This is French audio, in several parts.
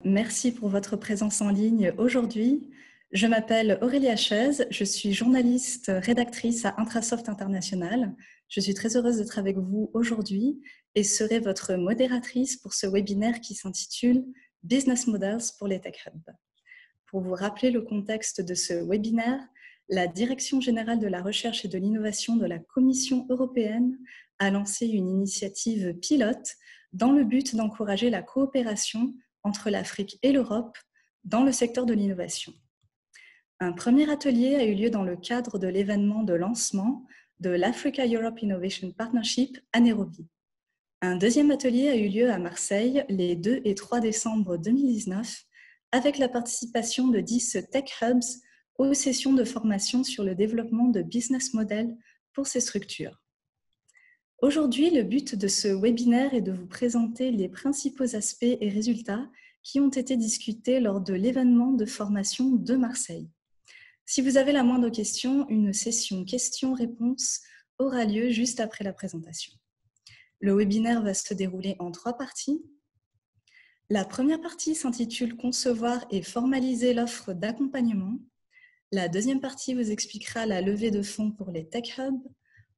Merci pour votre présence en ligne aujourd'hui. Je m'appelle Aurélia Chaise, je suis journaliste rédactrice à Intrasoft International. Je suis très heureuse d'être avec vous aujourd'hui et serai votre modératrice pour ce webinaire qui s'intitule Business Models pour les Tech Hubs. Pour vous rappeler le contexte de ce webinaire, la Direction générale de la recherche et de l'innovation de la Commission européenne a lancé une initiative pilote dans le but d'encourager la coopération entre l'Afrique et l'Europe dans le secteur de l'innovation. Un premier atelier a eu lieu dans le cadre de l'événement de lancement de l'Africa-Europe Innovation Partnership à Nairobi. Un deuxième atelier a eu lieu à Marseille les 2 et 3 décembre 2019 avec la participation de 10 Tech Hubs aux sessions de formation sur le développement de business models pour ces structures. Aujourd'hui, le but de ce webinaire est de vous présenter les principaux aspects et résultats qui ont été discutés lors de l'événement de formation de Marseille. Si vous avez la moindre question, une session questions-réponses aura lieu juste après la présentation. Le webinaire va se dérouler en 3 parties. La première partie s'intitule « Concevoir et formaliser l'offre d'accompagnement ». La deuxième partie vous expliquera la levée de fonds pour les Tech Hubs.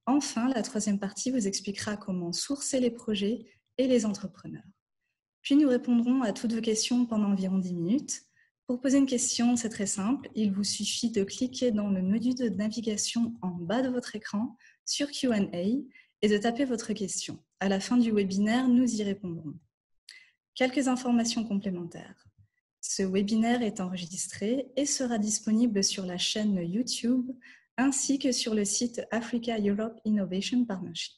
Enfin, la troisième partie vous expliquera comment sourcer les projets et les entrepreneurs. Puis nous répondrons à toutes vos questions pendant environ 10 minutes. Pour poser une question, c'est très simple. Il vous suffit de cliquer dans le menu de navigation en bas de votre écran sur Q&A et de taper votre question. À la fin du webinaire, nous y répondrons. Quelques informations complémentaires. Ce webinaire est enregistré et sera disponible sur la chaîne YouTube ainsi que sur le site Africa-Europe Innovation Partnership.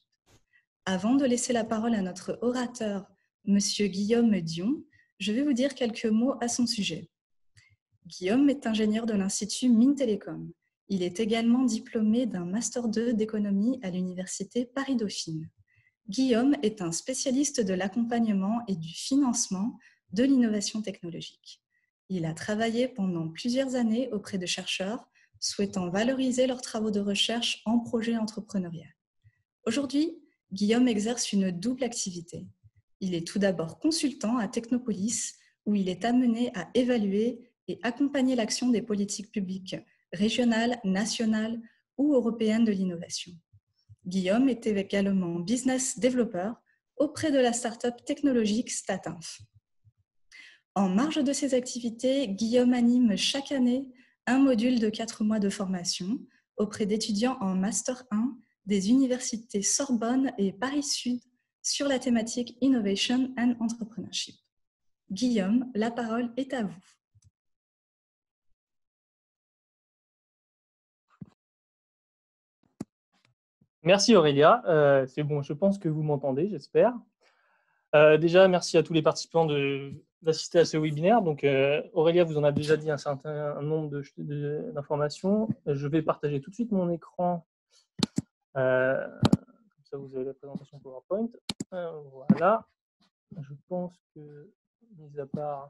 Avant de laisser la parole à notre orateur, M. Guillaume Dion, je vais vous dire quelques mots à son sujet. Guillaume est ingénieur de l'Institut Mines Télécom. Il est également diplômé d'un Master 2 d'économie à l'Université Paris-Dauphine. Guillaume est un spécialiste de l'accompagnement et du financement de l'innovation technologique. Il a travaillé pendant plusieurs années auprès de chercheurs souhaitant valoriser leurs travaux de recherche en projet entrepreneurial. Aujourd'hui, Guillaume exerce une double activité. Il est tout d'abord consultant à Technopolis, où il est amené à évaluer et accompagner l'action des politiques publiques régionales, nationales ou européennes de l'innovation. Guillaume est également business developer auprès de la start-up technologique Statinf. En marge de ses activités, Guillaume anime chaque année un module de 4 mois de formation auprès d'étudiants en Master 1 des universités Sorbonne et Paris-Sud sur la thématique Innovation and Entrepreneurship. Guillaume, la parole est à vous. Merci Aurélia, c'est bon, je pense que vous m'entendez, j'espère. Déjà, merci à tous les participants d'assister à ce webinaire. Donc, Aurélia vous en a déjà dit un certain nombre d'informations. Je vais partager tout de suite mon écran. Comme ça, vous avez la présentation PowerPoint. Voilà. Je pense que, mis à part,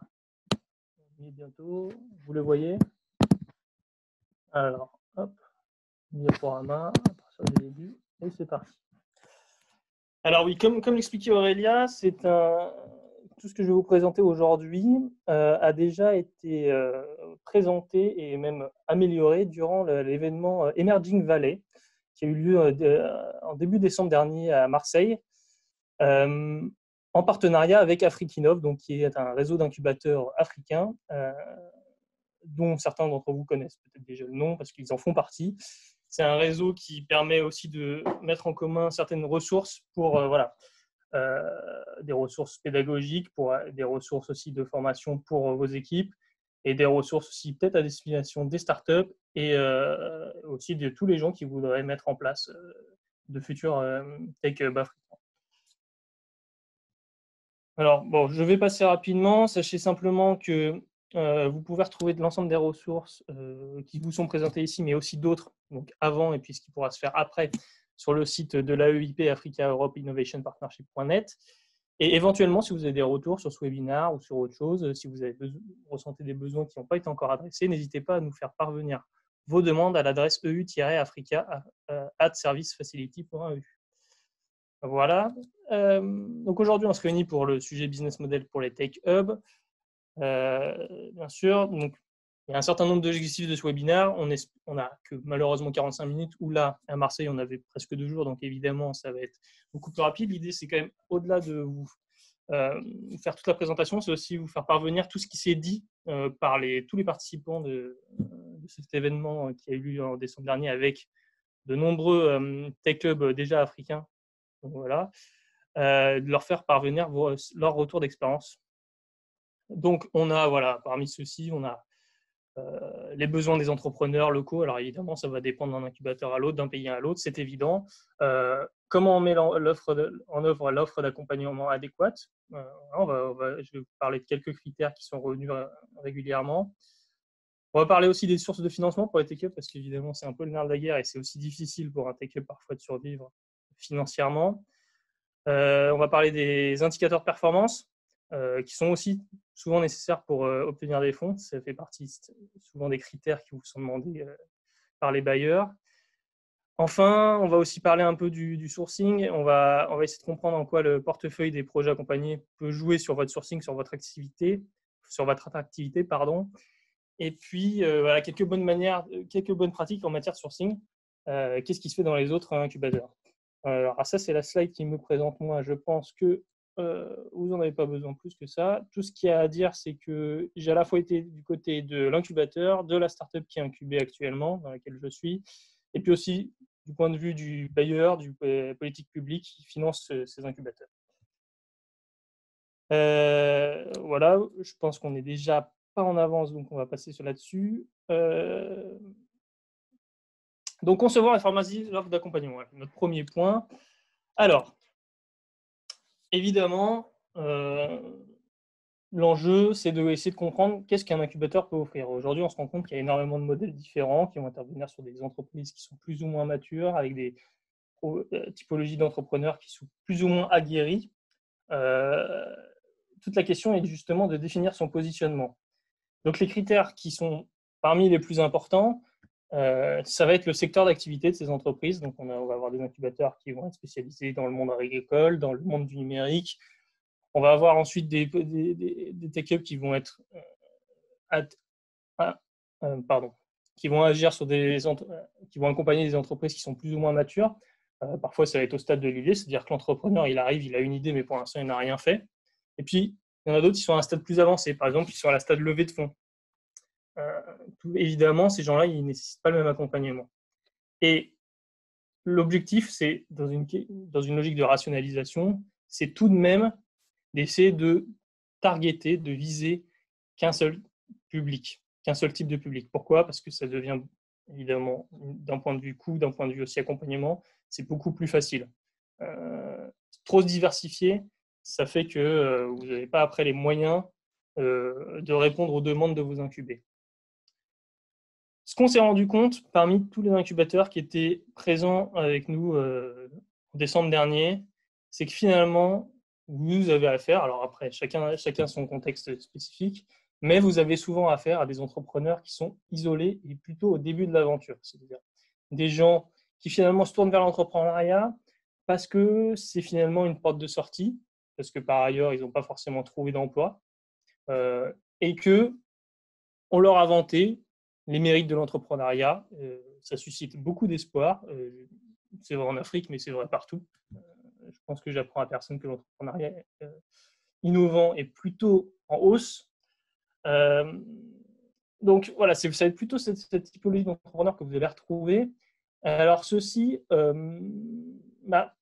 on y est bientôt. Vous le voyez? Alors, hop, diaporama, à partir du début, et c'est parti. Alors oui, comme l'expliquait Aurélia, tout ce que je vais vous présenter aujourd'hui a déjà été présenté et même amélioré durant l'événement Emerging Valley qui a eu lieu en début décembre dernier à Marseille, en partenariat avec Afrikinov, donc qui est un réseau d'incubateurs africains dont certains d'entre vous connaissent peut-être déjà le nom parce qu'ils en font partie. C'est un réseau qui permet aussi de mettre en commun certaines ressources pour des ressources pédagogiques, pour des ressources aussi de formation pour vos équipes et des ressources aussi peut-être à destination des startups et aussi de tous les gens qui voudraient mettre en place de futurs tech hubs africains. Alors, bon, je vais passer rapidement. Sachez simplement que vous pouvez retrouver l'ensemble des ressources qui vous sont présentées ici, mais aussi d'autres, donc avant et puis ce qui pourra se faire après, sur le site de l'AEIP, Africa Europe Innovation Partnership.net. Et éventuellement, si vous avez des retours sur ce webinaire ou sur autre chose, si vous ressentez des besoins qui n'ont pas été encore adressés, n'hésitez pas à nous faire parvenir vos demandes à l'adresse eu-africa@servicefacility.eu. Voilà. Donc aujourd'hui, on se réunit pour le sujet business model pour les Tech Hubs. Bien sûr, donc, il y a un certain nombre d'objectifs de ce webinaire. On n'a que malheureusement 45 minutes, ou là, à Marseille, on avait presque 2 jours, donc évidemment, ça va être beaucoup plus rapide. L'idée, c'est quand même, au-delà de vous faire toute la présentation, c'est aussi vous faire parvenir tout ce qui s'est dit par tous les participants de cet événement qui a eu lieu en décembre dernier avec de nombreux tech hubs déjà africains. Donc, voilà. De leur faire parvenir leur retour d'expérience. Donc, on a, voilà, parmi ceux-ci, on a les besoins des entrepreneurs locaux. Alors, évidemment, ça va dépendre d'un incubateur à l'autre, d'un pays à l'autre, c'est évident. Comment on met en œuvre l'offre d'accompagnement adéquate. Je vais vous parler de quelques critères qui sont revenus régulièrement. On va parler aussi des sources de financement pour les tech-up, parce qu'évidemment, c'est un peu le nerf de la guerre et c'est aussi difficile pour un tech-up parfois de survivre financièrement. On va parler des indicateurs de performance qui sont aussi souvent nécessaires pour obtenir des fonds. Ça fait partie souvent des critères qui vous sont demandés par les bailleurs. Enfin, on va aussi parler un peu du sourcing. On va essayer de comprendre en quoi le portefeuille des projets accompagnés peut jouer sur votre sourcing, sur votre attractivité, pardon. Et puis, voilà, quelques bonnes pratiques en matière de sourcing. Qu'est-ce qui se fait dans les autres incubateurs? Alors, ça, c'est la slide qui me présente moi. Je pense que vous n'en avez pas besoin plus que ça. Tout ce qu'il y a à dire, c'est que j'ai à la fois été du côté de l'incubateur, de la startup qui est incubée actuellement, dans laquelle je suis, et puis aussi du point de vue du bailleur, du politique publique qui finance ces incubateurs. Voilà, je pense qu'on est déjà pas en avance, donc on va passer sur là-dessus. Donc, concevoir et formaliser l'offre d'accompagnement, notre premier point. Alors, évidemment, l'enjeu, c'est d'essayer de comprendre qu'est-ce qu'un incubateur peut offrir. Aujourd'hui, on se rend compte qu'il y a énormément de modèles différents qui vont intervenir sur des entreprises qui sont plus ou moins matures, avec des typologies d'entrepreneurs qui sont plus ou moins aguerris. Toute la question est justement de définir son positionnement. Donc, les critères qui sont parmi les plus importants, ça va être le secteur d'activité de ces entreprises. Donc, on va avoir des incubateurs qui vont être spécialisés dans le monde agricole, dans le monde du numérique. On va avoir ensuite des tech-ups qui vont être qui vont agir sur qui vont accompagner des entreprises qui sont plus ou moins matures. Parfois, ça va être au stade de l'idée, c'est-à-dire que l'entrepreneur, il arrive, il a une idée, mais pour l'instant, il n'a rien fait. Et puis, il y en a d'autres qui sont à un stade plus avancé, par exemple, qui sont à la stade levée de fonds. Évidemment, ces gens-là, ils ne nécessitent pas le même accompagnement. Et l'objectif, c'est, dans une logique de rationalisation, c'est tout de même d'essayer de targeter, de viser qu'un seul public, qu'un seul type de public. Pourquoi? Parce que ça devient, évidemment, d'un point de vue coût, d'un point de vue aussi accompagnement, c'est beaucoup plus facile. Trop se diversifier, ça fait que vous n'avez pas après les moyens de répondre aux demandes de vos incubés. Ce qu'on s'est rendu compte parmi tous les incubateurs qui étaient présents avec nous en décembre dernier, c'est que finalement, vous avez affaire, alors après, chacun son contexte spécifique, mais vous avez souvent affaire à des entrepreneurs qui sont isolés et plutôt au début de l'aventure. C'est-à-dire des gens qui finalement se tournent vers l'entrepreneuriat parce que c'est finalement une porte de sortie, parce que par ailleurs, ils n'ont pas forcément trouvé d'emploi, et qu'on leur a vanté les mérites de l'entrepreneuriat. Ça suscite beaucoup d'espoir. C'est vrai en Afrique, mais c'est vrai partout. Je pense que j'apprends à personne que l'entrepreneuriat innovant est plutôt en hausse. Donc voilà, ça va être plutôt cette typologie d'entrepreneurs que vous allez retrouver. Alors ceci, il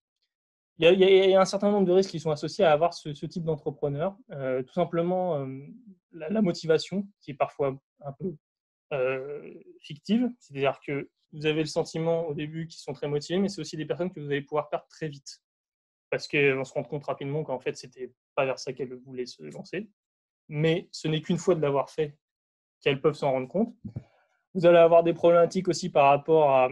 y a un certain nombre de risques qui sont associés à avoir ce type d'entrepreneur. Tout simplement, la motivation, qui est parfois un peu fictive, c'est-à-dire que vous avez le sentiment au début qu'ils sont très motivés, mais c'est aussi des personnes que vous allez pouvoir perdre très vite, parce qu'on se rend compte rapidement qu'en fait, c'était pas vers ça qu'elles voulaient se lancer. Mais ce n'est qu'une fois de l'avoir fait qu'elles peuvent s'en rendre compte. Vous allez avoir des problématiques aussi par rapport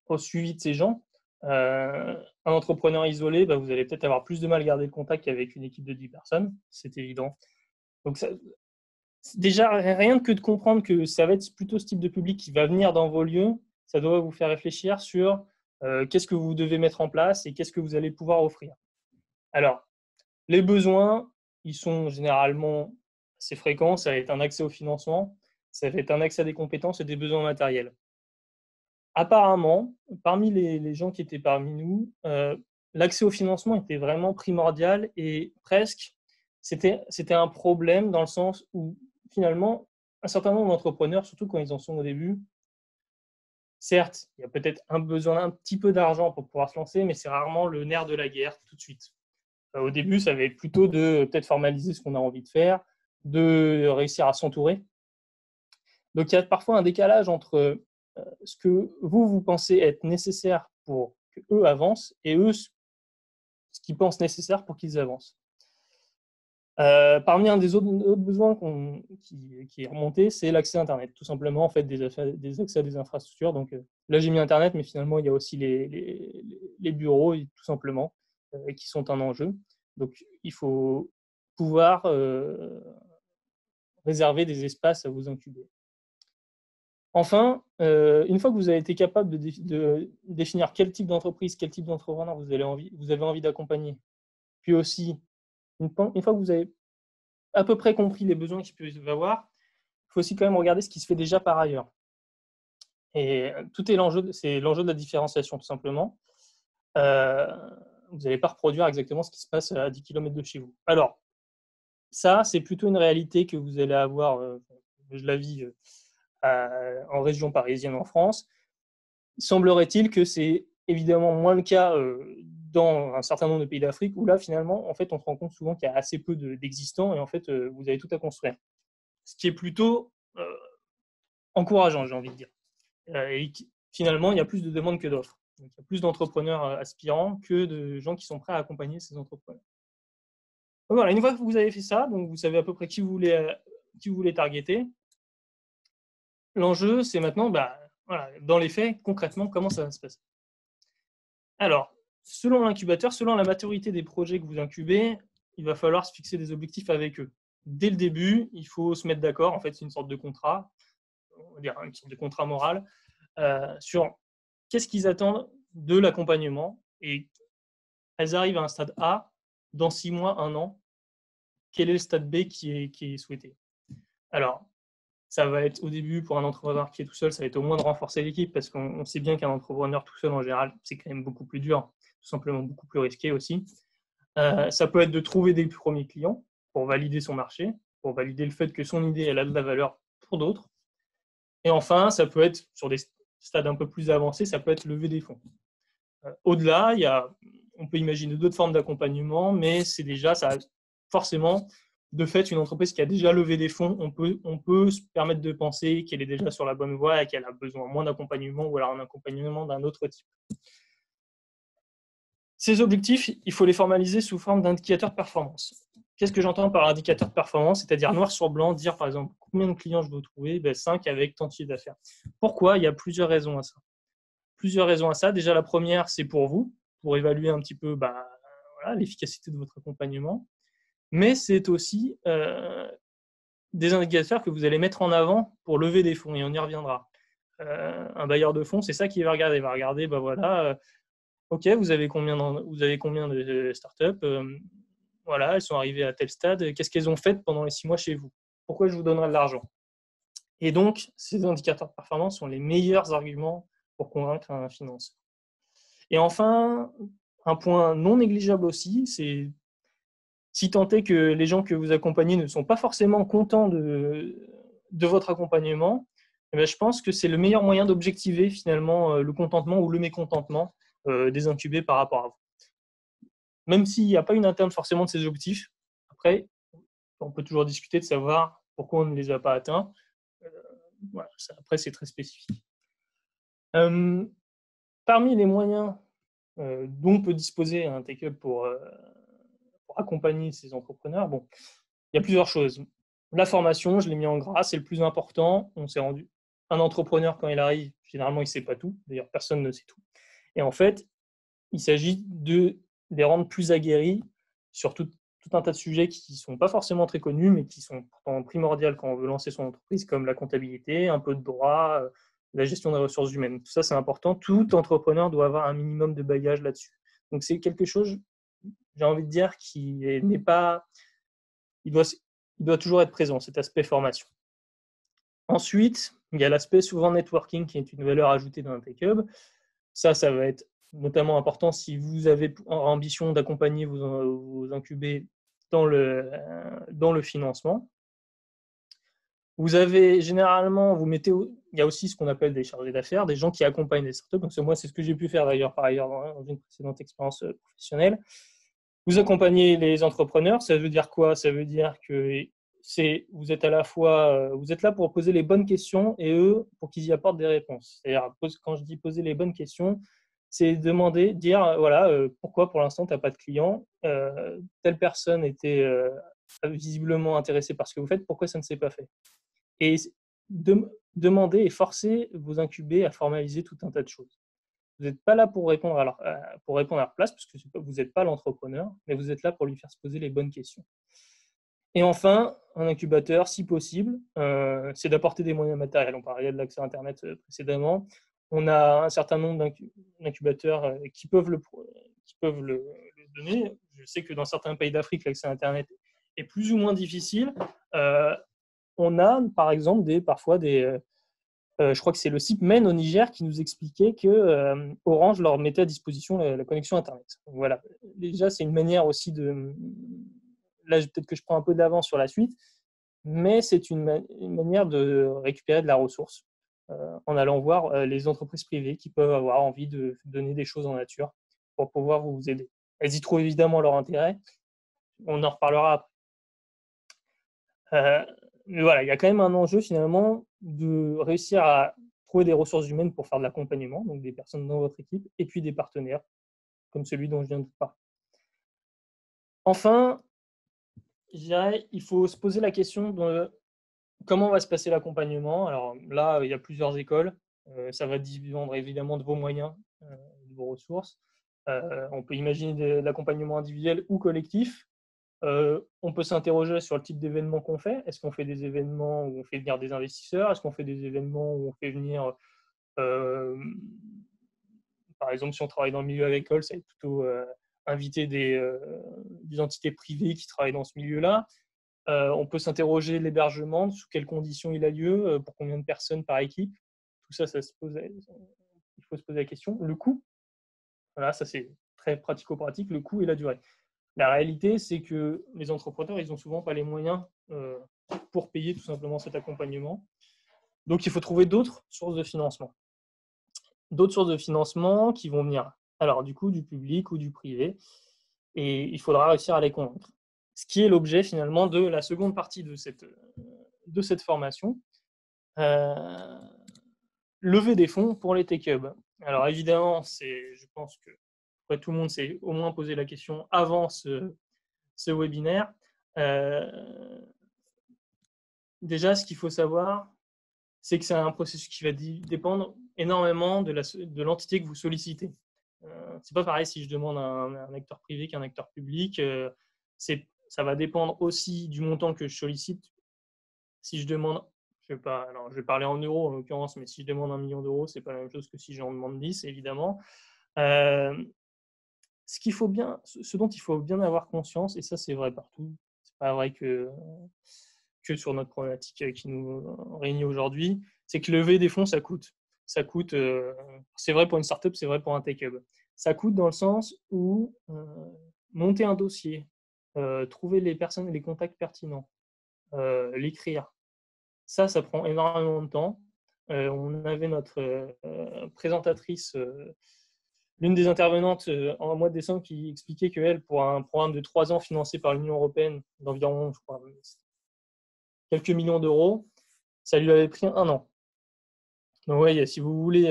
au suivi de ces gens. Un entrepreneur isolé, vous allez peut-être avoir plus de mal à garder le contact qu'avec une équipe de 10 personnes, c'est évident. Donc ça, déjà, rien que de comprendre que ça va être plutôt ce type de public qui va venir dans vos lieux, ça doit vous faire réfléchir sur qu'est-ce que vous devez mettre en place et qu'est-ce que vous allez pouvoir offrir. Alors, les besoins, ils sont généralement assez fréquent, ça va être un accès au financement, ça va être un accès à des compétences et des besoins matériels. Apparemment, parmi les gens qui étaient parmi nous, l'accès au financement était vraiment primordial et presque, c'était un problème dans le sens où finalement, un certain nombre d'entrepreneurs, surtout quand ils en sont au début, certes, il y a peut-être un besoin d'un petit peu d'argent pour pouvoir se lancer, mais c'est rarement le nerf de la guerre tout de suite. Au début, ça va être plutôt de peut-être formaliser ce qu'on a envie de faire, de réussir à s'entourer. Donc, il y a parfois un décalage entre ce que vous pensez être nécessaire pour qu'eux avancent et eux, ce qu'ils pensent nécessaire pour qu'ils avancent. Parmi un des autres besoins qui est remonté, c'est l'accès à Internet. Tout simplement, en fait, des accès à des infrastructures. Donc, là, j'ai mis Internet, mais finalement, il y a aussi les bureaux, tout simplement, qui sont un enjeu. Donc, il faut pouvoir réserver des espaces à vous incuber. Enfin, une fois que vous avez été capable de définir quel type d'entreprise, quel type d'entrepreneur vous avez envie d'accompagner, puis aussi, une fois que vous avez à peu près compris les besoins qu'il peut y avoir, il faut aussi quand même regarder ce qui se fait déjà par ailleurs. Et tout est c'est l'enjeu de la différenciation, tout simplement. Vous n'allez pas reproduire exactement ce qui se passe à 10 km de chez vous. Alors, ça, c'est plutôt une réalité que vous allez avoir, je la vis en région parisienne en France. Semblerait-il que c'est évidemment moins le cas dans un certain nombre de pays d'Afrique où là, finalement, en fait, on se rend compte souvent qu'il y a assez peu d'existants et en fait, vous avez tout à construire. Ce qui est plutôt encourageant, j'ai envie de dire. Et finalement, il y a plus de demandes que d'offres. Donc, il y a plus d'entrepreneurs aspirants que de gens qui sont prêts à accompagner ces entrepreneurs. Donc, voilà, une fois que vous avez fait ça, donc vous savez à peu près qui vous voulez targeter. L'enjeu, c'est maintenant, voilà, dans les faits, concrètement, comment ça va se passer. Alors, selon l'incubateur, selon la maturité des projets que vous incubez, il va falloir se fixer des objectifs avec eux. Dès le début, il faut se mettre d'accord. En fait, c'est une sorte de contrat, on va dire une sorte de contrat moral, sur qu'est-ce qu'ils attendent de l'accompagnement. Et elles arrivent à un stade A, dans 6 mois, 1 an, quel est le stade B qui est souhaité. Alors, ça va être au début, pour un entrepreneur qui est tout seul, ça va être au moins de renforcer l'équipe, parce qu'on sait bien qu'un entrepreneur tout seul, en général, c'est quand même beaucoup plus dur, tout simplement beaucoup plus risqué aussi. Ça peut être de trouver des premiers clients pour valider son marché, pour valider le fait que son idée, elle a de la valeur pour d'autres. Et enfin, ça peut être, sur des stades un peu plus avancés, ça peut être lever des fonds. Au-delà, on peut imaginer d'autres formes d'accompagnement, mais c'est déjà, ça, forcément, de fait, une entreprise qui a déjà levé des fonds, on peut se permettre de penser qu'elle est déjà sur la bonne voie et qu'elle a besoin moins d'accompagnement ou alors un accompagnement d'un autre type. Ces objectifs, il faut les formaliser sous forme d'indicateurs de performance. Qu'est-ce que j'entends par indicateur de performance? C'est-à-dire noir sur blanc, dire par exemple combien de clients je veux trouver, 5 avec tant de chiffre d'affaires. Pourquoi? Il y a plusieurs raisons à ça. Déjà, la première, c'est pour vous, pour évaluer un petit peu voilà, l'efficacité de votre accompagnement. Mais c'est aussi des indicateurs que vous allez mettre en avant pour lever des fonds, et on y reviendra. Un bailleur de fonds, c'est ça qu'il va regarder. Il va regarder, voilà, OK, vous avez combien de startups, voilà, elles sont arrivées à tel stade. Qu'est-ce qu'elles ont fait pendant les 6 mois chez vous? Pourquoi je vous donnerai de l'argent? Et donc, ces indicateurs de performance sont les meilleurs arguments pour convaincre un financeur. Et enfin, un point non négligeable aussi, c'est si tant est que les gens que vous accompagnez ne sont pas forcément contents de votre accompagnement, je pense que c'est le meilleur moyen d'objectiver finalement le contentement ou le mécontentement des incubés par rapport à vous. Même s'il n'y a pas une atteinte forcément de ces objectifs, après, on peut toujours discuter de savoir pourquoi on ne les a pas atteints. Voilà, après, c'est très spécifique. Parmi les moyens dont peut disposer un take-up pour accompagner ces entrepreneurs, il y a plusieurs choses. La formation, je l'ai mis en gras, c'est le plus important. On s'est rendu. Un entrepreneur, quand il arrive, généralement, il ne sait pas tout. D'ailleurs, personne ne sait tout. Et en fait, il s'agit de les rendre plus aguerris sur tout un tas de sujets qui ne sont pas forcément très connus, mais qui sont pourtant primordiaux quand on veut lancer son entreprise, comme la comptabilité, un peu de droit, la gestion des ressources humaines. Tout ça, c'est important. Tout entrepreneur doit avoir un minimum de bagage là-dessus. Donc, c'est quelque chose, j'ai envie de dire, qui n'est pas... il doit toujours être présent, cet aspect formation. Ensuite, il y a l'aspect souvent networking qui est une valeur ajoutée dans un Tech Hub. Ça va être notamment important si vous avez ambition d'accompagner vos incubés dans le financement. Vous avez généralement, il y a aussi ce qu'on appelle des chargés d'affaires, des gens qui accompagnent les startups. Donc moi, c'est ce que j'ai pu faire d'ailleurs par ailleurs dans une précédente expérience professionnelle. Vous accompagnez les entrepreneurs, ça veut dire quoi? Ça veut dire que vous êtes vous êtes là pour poser les bonnes questions et eux pour qu'ils y apportent des réponses. C'est-à-dire, quand je dis poser les bonnes questions, c'est dire voilà, pourquoi pour l'instant tu n'as pas de client, telle personne était visiblement intéressée par ce que vous faites, pourquoi ça ne s'est pas fait? Et demander et forcer vos incubés à formaliser tout un tas de choses. Vous n'êtes pas là pour répondre à leur place, parce que vous n'êtes pas l'entrepreneur, mais vous êtes là pour lui faire se poser les bonnes questions. Et enfin, un incubateur, si possible, c'est d'apporter des moyens matériels. On parlait de l'accès à Internet précédemment. On a un certain nombre d'incubateurs qui peuvent le donner. Je sais que dans certains pays d'Afrique, l'accès à Internet est plus ou moins difficile. On a, par exemple, parfois des je crois que c'est le site Men au Niger qui nous expliquait que Orange leur mettait à disposition la connexion Internet. Donc, voilà. Déjà, c'est une manière aussi de... Là, peut-être que je prends un peu d'avance sur la suite, mais c'est une manière de récupérer de la ressource en allant voir les entreprises privées qui peuvent avoir envie de donner des choses en nature pour pouvoir vous aider. Elles y trouvent évidemment leur intérêt. On en reparlera après. Mais voilà, il y a quand même un enjeu finalement de réussir à trouver des ressources humaines pour faire de l'accompagnement, donc des personnes dans votre équipe, et puis des partenaires, comme celui dont je viens de vous parler. Enfin, je dirais, il faut se poser la question de comment va se passer l'accompagnement. Alors là, il y a plusieurs écoles. Ça va dépendre évidemment de vos moyens, de vos ressources. On peut imaginer de l'accompagnement individuel ou collectif. On peut s'interroger sur le type d'événement qu'on fait. Est-ce qu'on fait des événements où on fait venir des investisseurs? Est-ce qu'on fait des événements où on fait venir, par exemple, si on travaille dans le milieu agricole, ça va être plutôt inviter des entités privées qui travaillent dans ce milieu-là. On peut s'interroger l'hébergement, sous quelles conditions il a lieu, pour combien de personnes par équipe. Tout ça, il faut se poser la question. Le coût, voilà, ça c'est très pratico-pratique, le coût et la durée. La réalité, c'est que les entrepreneurs, ils n'ont souvent pas les moyens pour payer tout simplement cet accompagnement. Donc, il faut trouver d'autres sources de financement. D'autres sources de financement qui vont venir, alors du coup, du public ou du privé. Et il faudra réussir à les convaincre. Ce qui est l'objet finalement de la seconde partie de cette formation. Lever des fonds pour les Tech Hubs. Alors évidemment, je pense que tout le monde s'est au moins posé la question avant ce webinaire. Déjà, ce qu'il faut savoir, c'est que c'est un processus qui va dépendre énormément de l'entité que vous sollicitez. C'est pas pareil si je demande à un acteur privé qu'un acteur public. Ça va dépendre aussi du montant que je sollicite. Si je demande, je sais pas, alors je vais parler en euros en l'occurrence, mais si je demande 1 million d'euros, c'est pas la même chose que si j'en demande 10, évidemment. Ce dont il faut bien avoir conscience, et ça c'est vrai partout, c'est pas vrai que sur notre problématique qui nous réunit aujourd'hui, c'est que lever des fonds, ça coûte. Ça coûte, c'est vrai pour une startup, c'est vrai pour un tech hub. Ça coûte dans le sens où monter un dossier, trouver les personnes et les contacts pertinents, l'écrire, ça prend énormément de temps. On avait notre présentatrice, l'une des intervenantes en mois de décembre, qui expliquait qu'elle, pour un programme de 3 ans financé par l'Union européenne d'environ, je crois, quelques millions d'euros, ça lui avait pris 1 an. Donc ouais, si vous voulez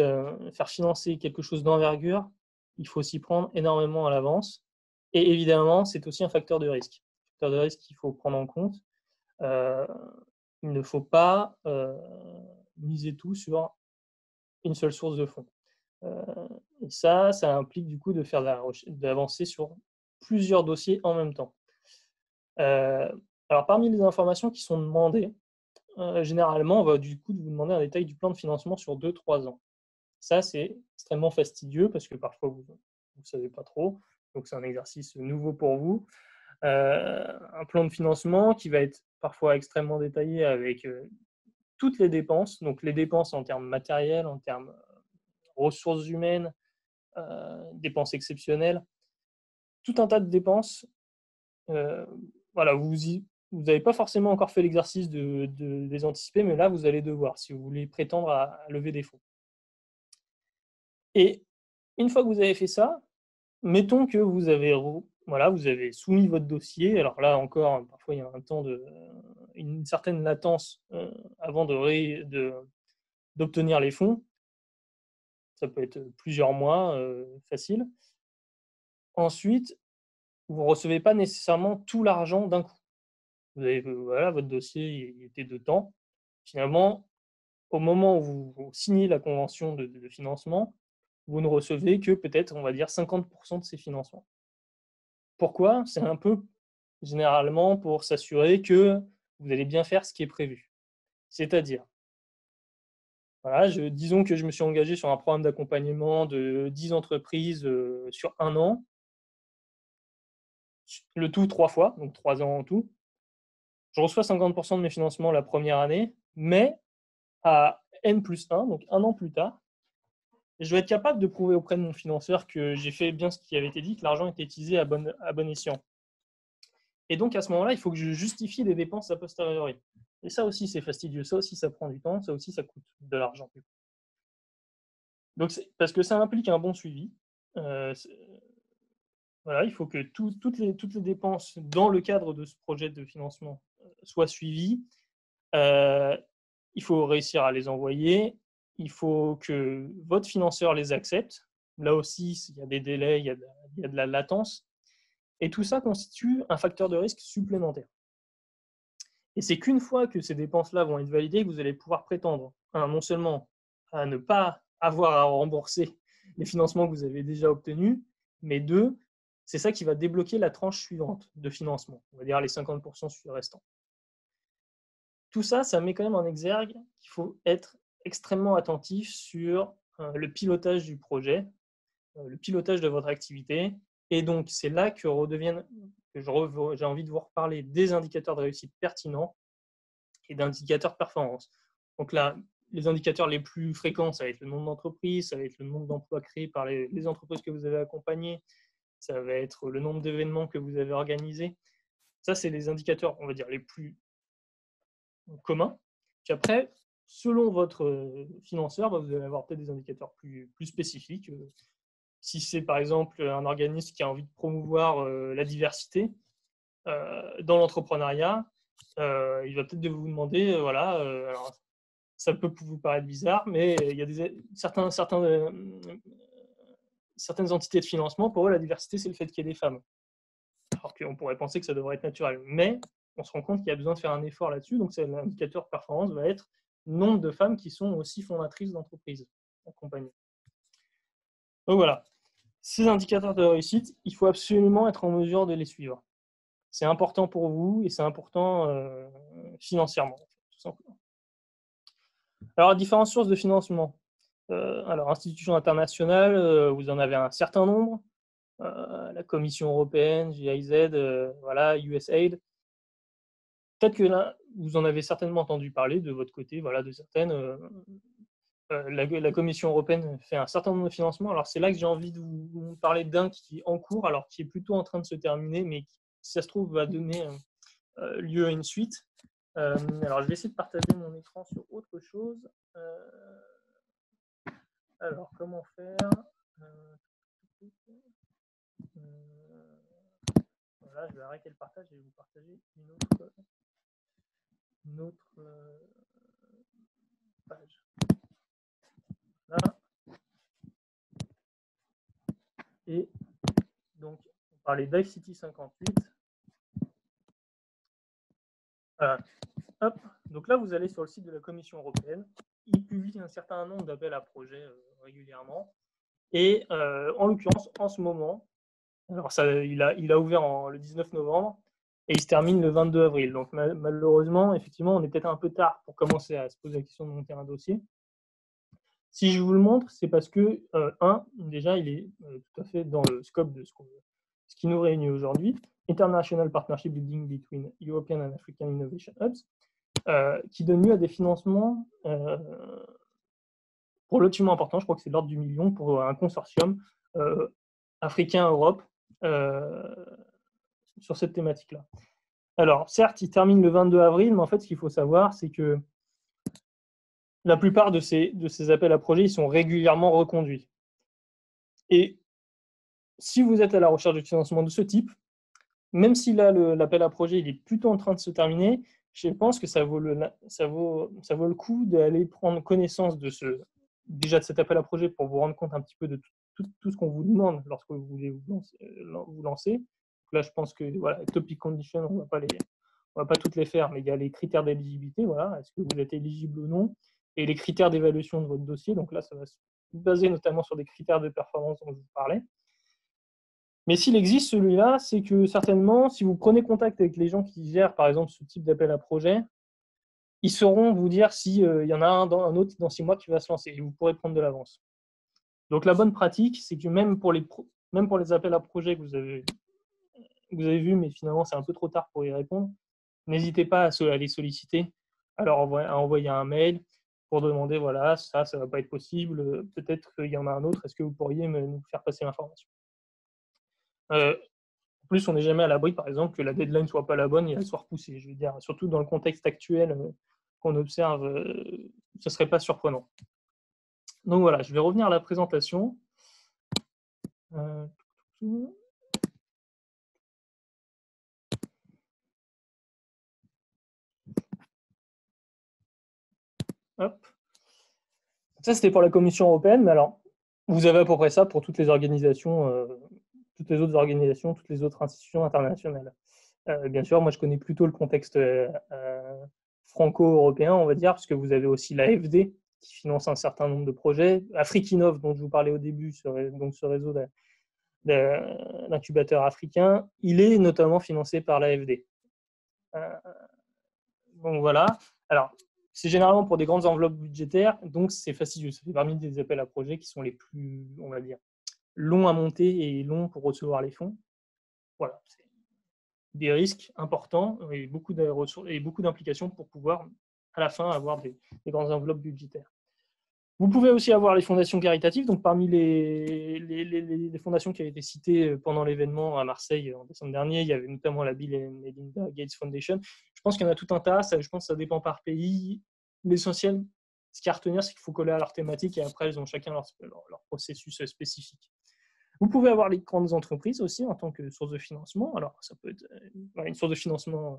faire financer quelque chose d'envergure, il faut s'y prendre énormément à l'avance. Et évidemment, c'est aussi un facteur de risque. Un facteur de risque qu'il faut prendre en compte. Il ne faut pas miser tout sur une seule source de fonds. Et ça implique du coup d'avancer sur plusieurs dossiers en même temps. Alors parmi les informations qui sont demandées, généralement, on va du coup vous demander un détail du plan de financement sur 2-3 ans. Ça, c'est extrêmement fastidieux parce que parfois vous ne savez pas trop. Donc c'est un exercice nouveau pour vous. Un plan de financement qui va être parfois extrêmement détaillé avec toutes les dépenses, donc les dépenses en termes matériels, en termes ressources humaines, dépenses exceptionnelles, tout un tas de dépenses. Voilà, vous n'avez pas forcément encore fait l'exercice de les anticiper, mais là, vous allez devoir, si vous voulez prétendre à lever des fonds. Et une fois que vous avez fait ça, mettons que vous avez soumis votre dossier. Alors là encore, parfois il y a une certaine latence avant d'obtenir les fonds. Ça peut être plusieurs mois, facile. Ensuite, vous ne recevez pas nécessairement tout l'argent d'un coup. Vous avez, votre dossier il était de temps. Finalement, au moment où vous signez la convention de financement, vous ne recevez que peut-être, on va dire, 50% de ces financements. Pourquoi? C'est un peu généralement pour s'assurer que vous allez bien faire ce qui est prévu. C'est-à-dire, voilà, disons que je me suis engagé sur un programme d'accompagnement de 10 entreprises sur 1 an, le tout 3 fois, donc 3 ans en tout. Je reçois 50% de mes financements la première année, mais à N+1, donc 1 an plus tard, je vais être capable de prouver auprès de mon financeur que j'ai fait bien ce qui avait été dit, que l'argent était utilisé à bon escient. Et donc, à ce moment-là, il faut que je justifie des dépenses a posteriori. Et ça aussi, c'est fastidieux. Ça aussi, ça prend du temps. Ça aussi, ça coûte de l'argent. Donc, parce que ça implique un bon suivi. Voilà, il faut que toutes les dépenses dans le cadre de ce projet de financement soient suivies. Il faut réussir à les envoyer. Il faut que votre financeur les accepte. Là aussi, il y a des délais, il y a de la latence. Et tout ça constitue un facteur de risque supplémentaire. Et c'est qu'une fois que ces dépenses-là vont être validées, que vous allez pouvoir prétendre, non seulement à ne pas avoir à rembourser les financements que vous avez déjà obtenus, mais deux, c'est ça qui va débloquer la tranche suivante de financement, on va dire les 50% restants. Tout ça, ça met quand même en exergue qu'il faut être extrêmement attentif sur le pilotage du projet, le pilotage de votre activité. Et donc, c'est là que j'ai envie de vous reparler des indicateurs de réussite pertinents et d'indicateurs de performance. Donc là, les indicateurs les plus fréquents, ça va être le nombre d'entreprises, ça va être le nombre d'emplois créés par les entreprises que vous avez accompagnées, ça va être le nombre d'événements que vous avez organisés. Ça, c'est les indicateurs, on va dire, les plus communs. Puis après, selon votre financeur, vous allez avoir peut-être des indicateurs plus spécifiques. Si c'est par exemple un organisme qui a envie de promouvoir la diversité dans l'entrepreneuriat, il va peut-être vous demander, alors, ça peut vous paraître bizarre, mais il y a certaines entités de financement, pour eux, la diversité, c'est le fait qu'il y ait des femmes. Alors qu'on pourrait penser que ça devrait être naturel. Mais on se rend compte qu'il y a besoin de faire un effort là-dessus. Donc, l'indicateur de performance va être nombre de femmes qui sont aussi fondatrices d'entreprises accompagnées. Donc voilà, ces indicateurs de réussite, il faut absolument être en mesure de les suivre. C'est important pour vous et c'est important financièrement, tout simplement. Alors, différentes sources de financement. Alors, institutions internationales, vous en avez un certain nombre. La Commission européenne, GIZ, USAID. Peut-être que là, vous en avez certainement entendu parler de votre côté, de certaines. La Commission européenne fait un certain nombre de financements. Alors, c'est là que j'ai envie de vous parler d'un qui est en cours, alors qui est plutôt en train de se terminer, mais qui, si ça se trouve, va donner lieu à une suite. Alors, je vais essayer de partager mon écran sur autre chose. Alors, comment faire voilà, je vais arrêter le partage et vous partager une autre page. Là. Et donc, on parlait Dive City 58. Voilà. Hop. Donc là, vous allez sur le site de la Commission européenne. Ils publient un certain nombre d'appels à projets régulièrement. Et en l'occurrence, en ce moment, alors il a ouvert le 19 novembre et il se termine le 22 avril. Donc malheureusement, effectivement, on est peut-être un peu tard pour commencer à se poser la question de monter un dossier. Si je vous le montre, c'est parce que, déjà, il est tout à fait dans le scope de ce qui nous réunit aujourd'hui. International Partnership Building between European and African Innovation Hubs, qui donne lieu à des financements relativement importants. Je crois que c'est de l'ordre du million pour un consortium africain-Europe sur cette thématique-là. Alors, certes, il termine le 22 avril, mais en fait, ce qu'il faut savoir, c'est que la plupart de ces appels à projets, ils sont régulièrement reconduits. Et si vous êtes à la recherche de financement de ce type, même si là, l'appel à projet il est plutôt en train de se terminer, je pense que ça vaut le coup d'aller prendre connaissance déjà de cet appel à projet pour vous rendre compte un petit peu de tout ce qu'on vous demande lorsque vous voulez vous lancer. Là, je pense que voilà, topic conditions, on va pas toutes les faire, mais il y a les critères d'éligibilité, voilà, est-ce que vous êtes éligible ou non, et les critères d'évaluation de votre dossier. Donc là, ça va se baser notamment sur des critères de performance dont je vous parlais. Mais s'il existe celui-là, c'est que certainement, si vous prenez contact avec les gens qui gèrent, par exemple, ce type d'appel à projet, ils sauront vous dire s'il y en a un autre dans 6 mois qui va se lancer et vous pourrez prendre de l'avance. Donc la bonne pratique, c'est que même pour les appels à projet que vous avez vus, mais finalement c'est un peu trop tard pour y répondre, n'hésitez pas à les solliciter, à envoyer un mail pour demander, voilà, ça ne va pas être possible, peut-être qu'il y en a un autre, est-ce que vous pourriez nous faire passer l'information? En plus, on n'est jamais à l'abri, par exemple, que la deadline ne soit pas la bonne et elle soit repoussée. Je veux dire, surtout dans le contexte actuel qu'on observe, ce ne serait pas surprenant. Donc voilà, je vais revenir à la présentation. Hop. Ça, c'était pour la Commission européenne, mais alors, vous avez à peu près ça pour toutes les organisations, toutes les autres organisations, toutes les autres institutions internationales. Bien sûr, moi, je connais plutôt le contexte franco-européen, on va dire, parce que vous avez aussi l'AFD qui finance un certain nombre de projets. Afrikinov, dont je vous parlais au début, donc ce réseau d'incubateurs africains, il est notamment financé par l'AFD. Donc voilà. Alors, c'est généralement pour des grandes enveloppes budgétaires, donc c'est fastidieux. Ça fait parmi des appels à projets qui sont les plus, on va dire, longs à monter et longs pour recevoir les fonds. Voilà, c'est des risques importants et beaucoup d'implications pour pouvoir, à la fin, avoir des grandes enveloppes budgétaires. Vous pouvez aussi avoir les fondations caritatives. Donc, parmi les fondations qui avaient été citées pendant l'événement à Marseille en décembre dernier, il y avait notamment la Bill et Melinda Gates Foundation. Je pense qu'il y en a tout un tas. Je pense que ça dépend par pays. L'essentiel, ce qu'il y a à retenir, c'est qu'il faut coller à leur thématique et après, ils ont chacun leur processus spécifique. Vous pouvez avoir les grandes entreprises aussi en tant que source de financement. Alors, ça peut être une source de financement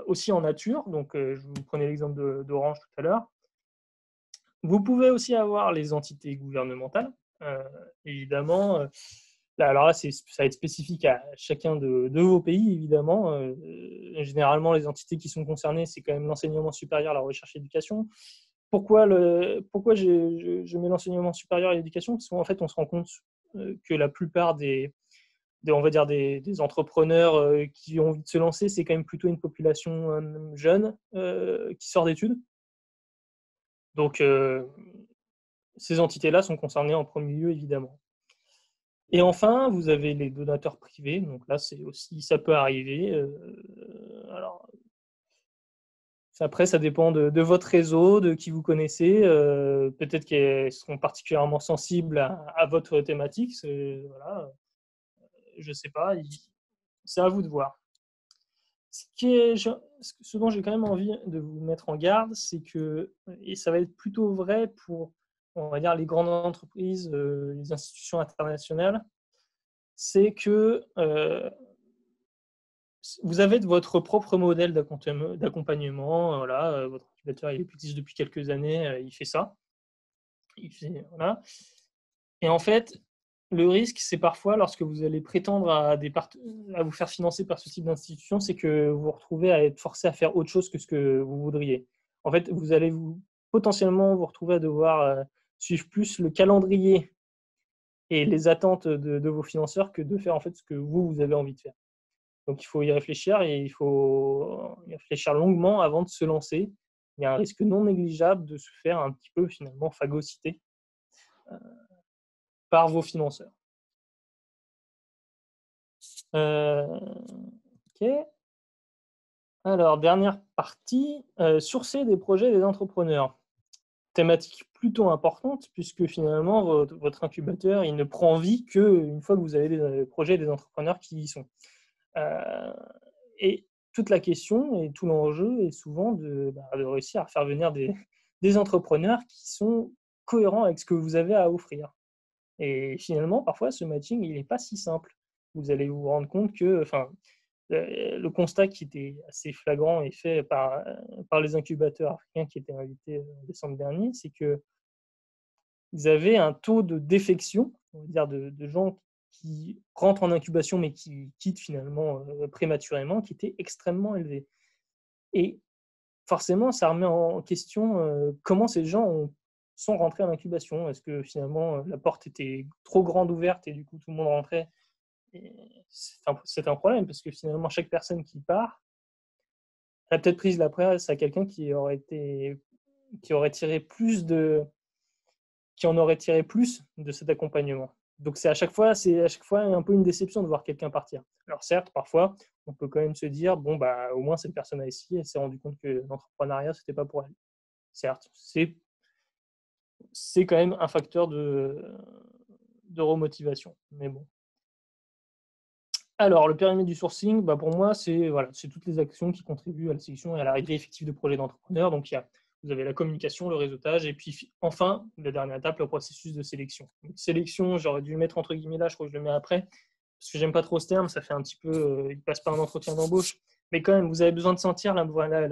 aussi en nature. Donc, je vous prenais l'exemple d'Orange tout à l'heure. Vous pouvez aussi avoir les entités gouvernementales, évidemment. Alors là, ça va être spécifique à chacun de vos pays, évidemment. Généralement, les entités qui sont concernées, c'est quand même l'enseignement supérieur, la recherche et l'éducation. Pourquoi je mets l'enseignement supérieur et l'éducation? Parce qu'en fait, on se rend compte que la plupart on va dire des entrepreneurs qui ont envie de se lancer, c'est quand même plutôt une population jeune qui sort d'études. Donc, ces entités-là sont concernées en premier lieu, évidemment. Et enfin, vous avez les donateurs privés. Donc là, ça peut arriver. Alors, après, ça dépend de votre réseau, de qui vous connaissez. Peut-être qu'ils seront particulièrement sensibles à votre thématique. Voilà, je ne sais pas. C'est à vous de voir. Ce dont j'ai quand même envie de vous mettre en garde, c'est que, et ça va être plutôt vrai pour, on va dire, les grandes entreprises, les institutions internationales, c'est que vous avez votre propre modèle d'accompagnement. Voilà, votre incubateur il existe depuis quelques années, il fait ça. Voilà. Et en fait, le risque, c'est parfois, lorsque vous allez prétendre à vous faire financer par ce type d'institution, c'est que vous vous retrouvez à être forcé à faire autre chose que ce que vous voudriez. En fait, vous allez potentiellement vous retrouver à devoir suivre plus le calendrier et les attentes de vos financeurs que de faire en fait ce que vous avez envie de faire. Donc, il faut y réfléchir et il faut y réfléchir longuement avant de se lancer. Il y a un risque non négligeable de se faire un petit peu finalement phagocyter par vos financeurs. Ok. Alors, dernière partie, sourcer des projets des entrepreneurs. Thématique plutôt importante, puisque finalement, votre incubateur, il ne prend vie qu'une fois que vous avez des projets des entrepreneurs qui y sont. Et toute la question et tout l'enjeu est souvent de réussir à faire venir des entrepreneurs qui sont cohérents avec ce que vous avez à offrir. Et finalement, parfois, ce matching, il n'est pas si simple. Vous allez vous rendre compte que, le constat qui était assez flagrant et fait par les incubateurs africains qui étaient invités en décembre dernier, c'est qu'ils avaient un taux de défection, on va dire de gens qui rentrent en incubation mais qui quittent finalement prématurément, qui était extrêmement élevé. Et forcément, ça remet en question comment ces gens sont rentrés en incubation. Est-ce que finalement la porte était trop grande ouverte et du coup tout le monde rentrait? C'est un problème parce que finalement chaque personne qui part a peut-être pris la place à quelqu'un qui aurait tiré plus qui en aurait tiré plus de cet accompagnement. Donc c'est à chaque fois un peu une déception de voir quelqu'un partir. Alors certes, parfois, on peut quand même se dire bon au moins cette personne a essayé, elle s'est rendue compte que l'entrepreneuriat c'était pas pour elle. Certes, c'est quand même un facteur de remotivation, mais bon. Alors, le périmètre du sourcing, pour moi, c'est toutes les actions qui contribuent à la sélection et à l'arrivée effective de projets d'entrepreneurs. Donc, vous avez la communication, le réseautage, et puis enfin, la dernière étape, le processus de sélection. Donc, sélection, j'aurais dû le mettre entre guillemets là, je crois que je le mets après, parce que j'aime pas trop ce terme, ça fait un petit peu, il passe par un entretien d'embauche, mais quand même, vous avez besoin de sentir la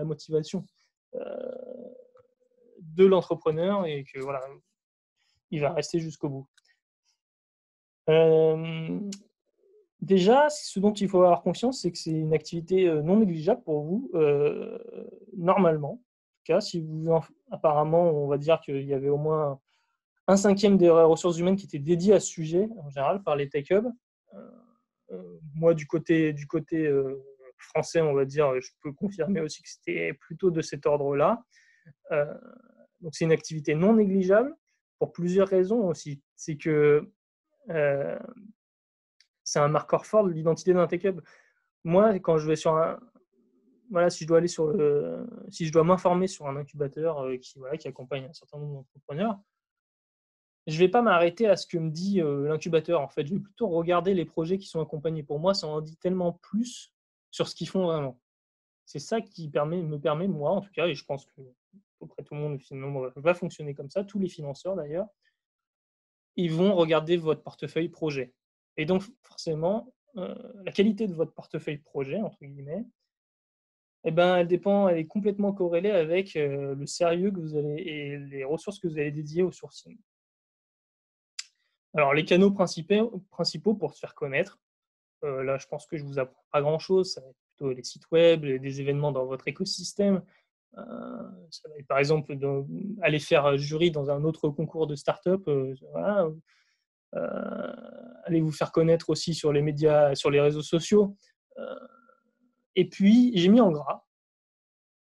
motivation de l'entrepreneur et que voilà, il va rester jusqu'au bout. Déjà, ce dont il faut avoir conscience, c'est que c'est une activité non négligeable pour vous, normalement. En tout cas, apparemment, on va dire qu'il y avait au moins un cinquième des ressources humaines qui étaient dédiées à ce sujet, en général, par les tech hubs. Moi, du côté français, on va dire, je peux confirmer aussi que c'était plutôt de cet ordre-là. Donc, c'est une activité non négligeable pour plusieurs raisons aussi. C'est que c'est un marqueur fort de l'identité d'un tech hub. Moi, quand je vais si je dois m'informer sur un incubateur qui accompagne un certain nombre d'entrepreneurs, je ne vais pas m'arrêter à ce que me dit l'incubateur. En fait, je vais plutôt regarder les projets qui sont accompagnés. Pour moi, ça en dit tellement plus sur ce qu'ils font vraiment. C'est ça qui me permet, moi en tout cas, et je pense que auprès tout le monde finalement va fonctionner comme ça, tous les financeurs d'ailleurs, ils vont regarder votre portefeuille projet. Et donc, forcément, la qualité de votre portefeuille projet, entre guillemets, elle est complètement corrélée avec le sérieux que vous allez et les ressources que vous allez dédier au sourcing. Alors, les canaux principaux pour se faire connaître, là, je pense que je ne vous apprends pas grand-chose, ça va être plutôt les sites web, des événements dans votre écosystème. Ça va être, par exemple, aller faire jury dans un autre concours de start-up. Allez vous faire connaître aussi sur les médias, sur les réseaux sociaux. Et puis, j'ai mis en gras,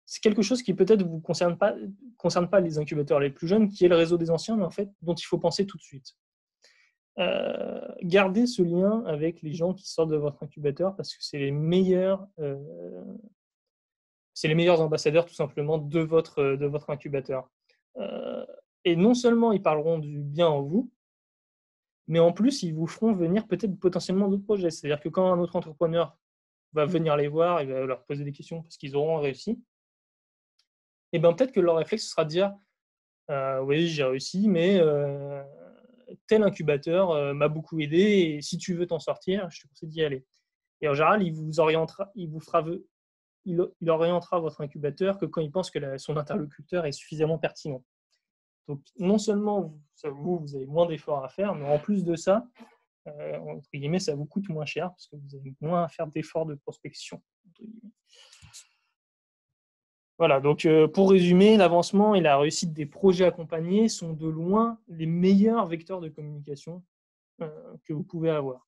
c'est quelque chose qui peut-être ne vous concerne pas les incubateurs les plus jeunes, qui est le réseau des anciens, mais en fait, dont il faut penser tout de suite. Gardez ce lien avec les gens qui sortent de votre incubateur parce que c'est les meilleurs ambassadeurs tout simplement de votre incubateur. Et non seulement ils parleront du bien en vous, mais en plus ils vous feront venir peut-être potentiellement d'autres projets. C'est-à-dire que quand un autre entrepreneur va venir les voir, il va leur poser des questions parce qu'ils auront réussi, et peut-être que leur réflexe sera de dire oui, j'ai réussi, mais tel incubateur m'a beaucoup aidé et si tu veux t'en sortir, je te conseille d'y aller. Et en général, il orientera votre incubateur que quand il pense que son interlocuteur est suffisamment pertinent. Donc, non seulement vous avez moins d'efforts à faire, mais en plus de ça, entre guillemets, ça vous coûte moins cher parce que vous avez moins à faire d'efforts de prospection. Voilà, donc pour résumer, l'avancement et la réussite des projets accompagnés sont de loin les meilleurs vecteurs de communication que vous pouvez avoir.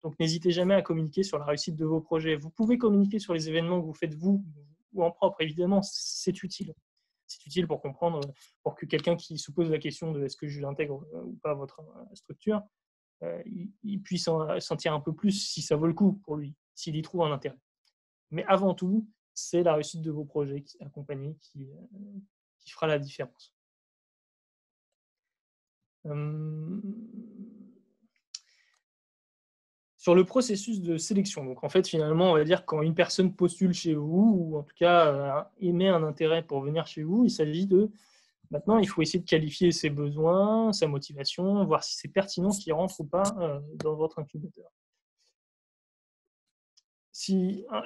Donc n'hésitez jamais à communiquer sur la réussite de vos projets. Vous pouvez communiquer sur les événements que vous faites vous ou en propre, évidemment, c'est utile. C'est utile pour comprendre, pour que quelqu'un qui se pose la question de est-ce que je l'intègre ou pas à votre structure, il puisse en sentir un peu plus si ça vaut le coup pour lui, s'il y trouve un intérêt. Mais avant tout, c'est la réussite de vos projets accompagnés qui fera la différence. Sur le processus de sélection, donc en fait, finalement, on va dire quand une personne postule chez vous, ou en tout cas émet un intérêt pour venir chez vous, il s'agit de, maintenant, il faut essayer de qualifier ses besoins, sa motivation, voir si c'est pertinent qu'il rentre ou pas dans votre incubateur.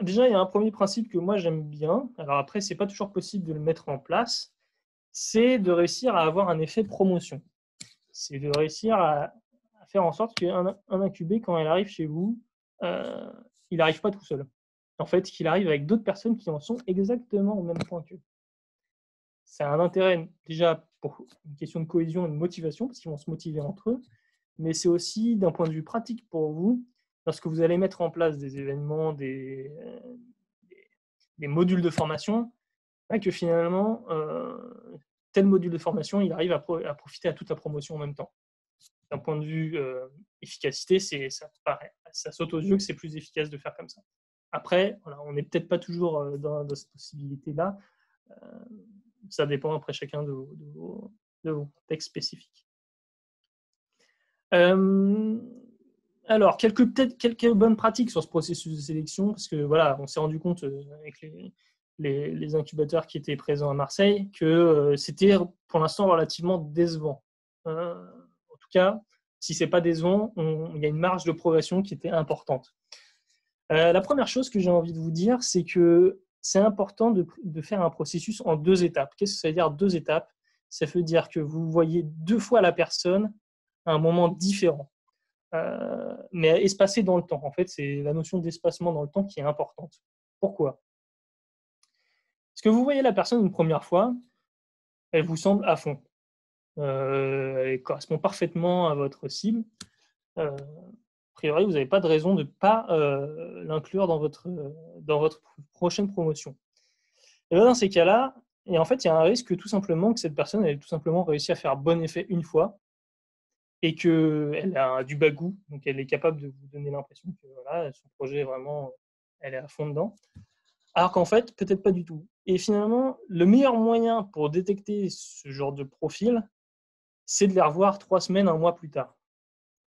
Déjà, il y a un premier principe que moi j'aime bien, alors après, ce n'est pas toujours possible de le mettre en place, c'est de réussir à avoir un effet de promotion. C'est de réussir à faire en sorte qu'un incubé, quand il arrive chez vous, il n'arrive pas tout seul. En fait, qu'il arrive avec d'autres personnes qui en sont exactement au même point qu'eux. C'est un intérêt déjà pour une question de cohésion et de motivation, parce qu'ils vont se motiver entre eux, mais c'est aussi d'un point de vue pratique pour vous, lorsque vous allez mettre en place des événements, des modules de formation, que finalement, tel module de formation, il arrive à profiter à toute la promotion en même temps. D'un point de vue efficacité, ça saute aux yeux que c'est plus efficace de faire comme ça. Après, voilà, on n'est peut-être pas toujours dans cette possibilité-là. Ça dépend après chacun de vos contextes spécifiques. Alors, quelques bonnes pratiques sur ce processus de sélection, parce que voilà, on s'est rendu compte avec les incubateurs qui étaient présents à Marseille que c'était pour l'instant relativement décevant. En tout cas, si ce n'est pas décevant, il y a une marge de progression qui était importante. La première chose que j'ai envie de vous dire, c'est que c'est important de faire un processus en 2 étapes. Qu'est-ce que ça veut dire 2 étapes? Ça veut dire que vous voyez 2 fois la personne à un moment différent, mais espacé dans le temps. En fait, c'est la notion d'espacement dans le temps qui est importante. Pourquoi? Parce que vous voyez la personne une première fois, elle vous semble à fond. Elle correspond parfaitement à votre cible. A priori, vous n'avez pas de raison de ne pas l'inclure dans votre prochaine promotion. Et bien dans ces cas-là, et en fait, il y a un risque tout simplement que cette personne ait tout simplement réussi à faire bon effet une fois et qu'elle a du bagou, donc elle est capable de vous donner l'impression que voilà, son projet, vraiment, elle est à fond dedans. Alors qu'en fait, peut-être pas du tout. Et finalement, le meilleur moyen pour détecter ce genre de profil, c'est de les revoir 3 semaines, 1 mois plus tard.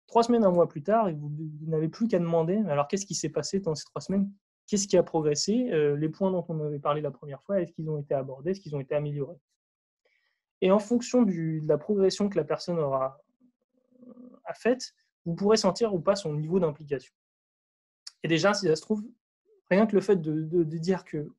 3 semaines, 1 mois plus tard, et vous n'avez plus qu'à demander, alors qu'est-ce qui s'est passé dans ces 3 semaines? Qu'est-ce qui a progressé? Les points dont on avait parlé la première fois, est-ce qu'ils ont été abordés? Est-ce qu'ils ont été améliorés? Et en fonction de la progression que la personne a faite, vous pourrez sentir ou pas son niveau d'implication. Et déjà, si ça se trouve, rien que le fait de dire que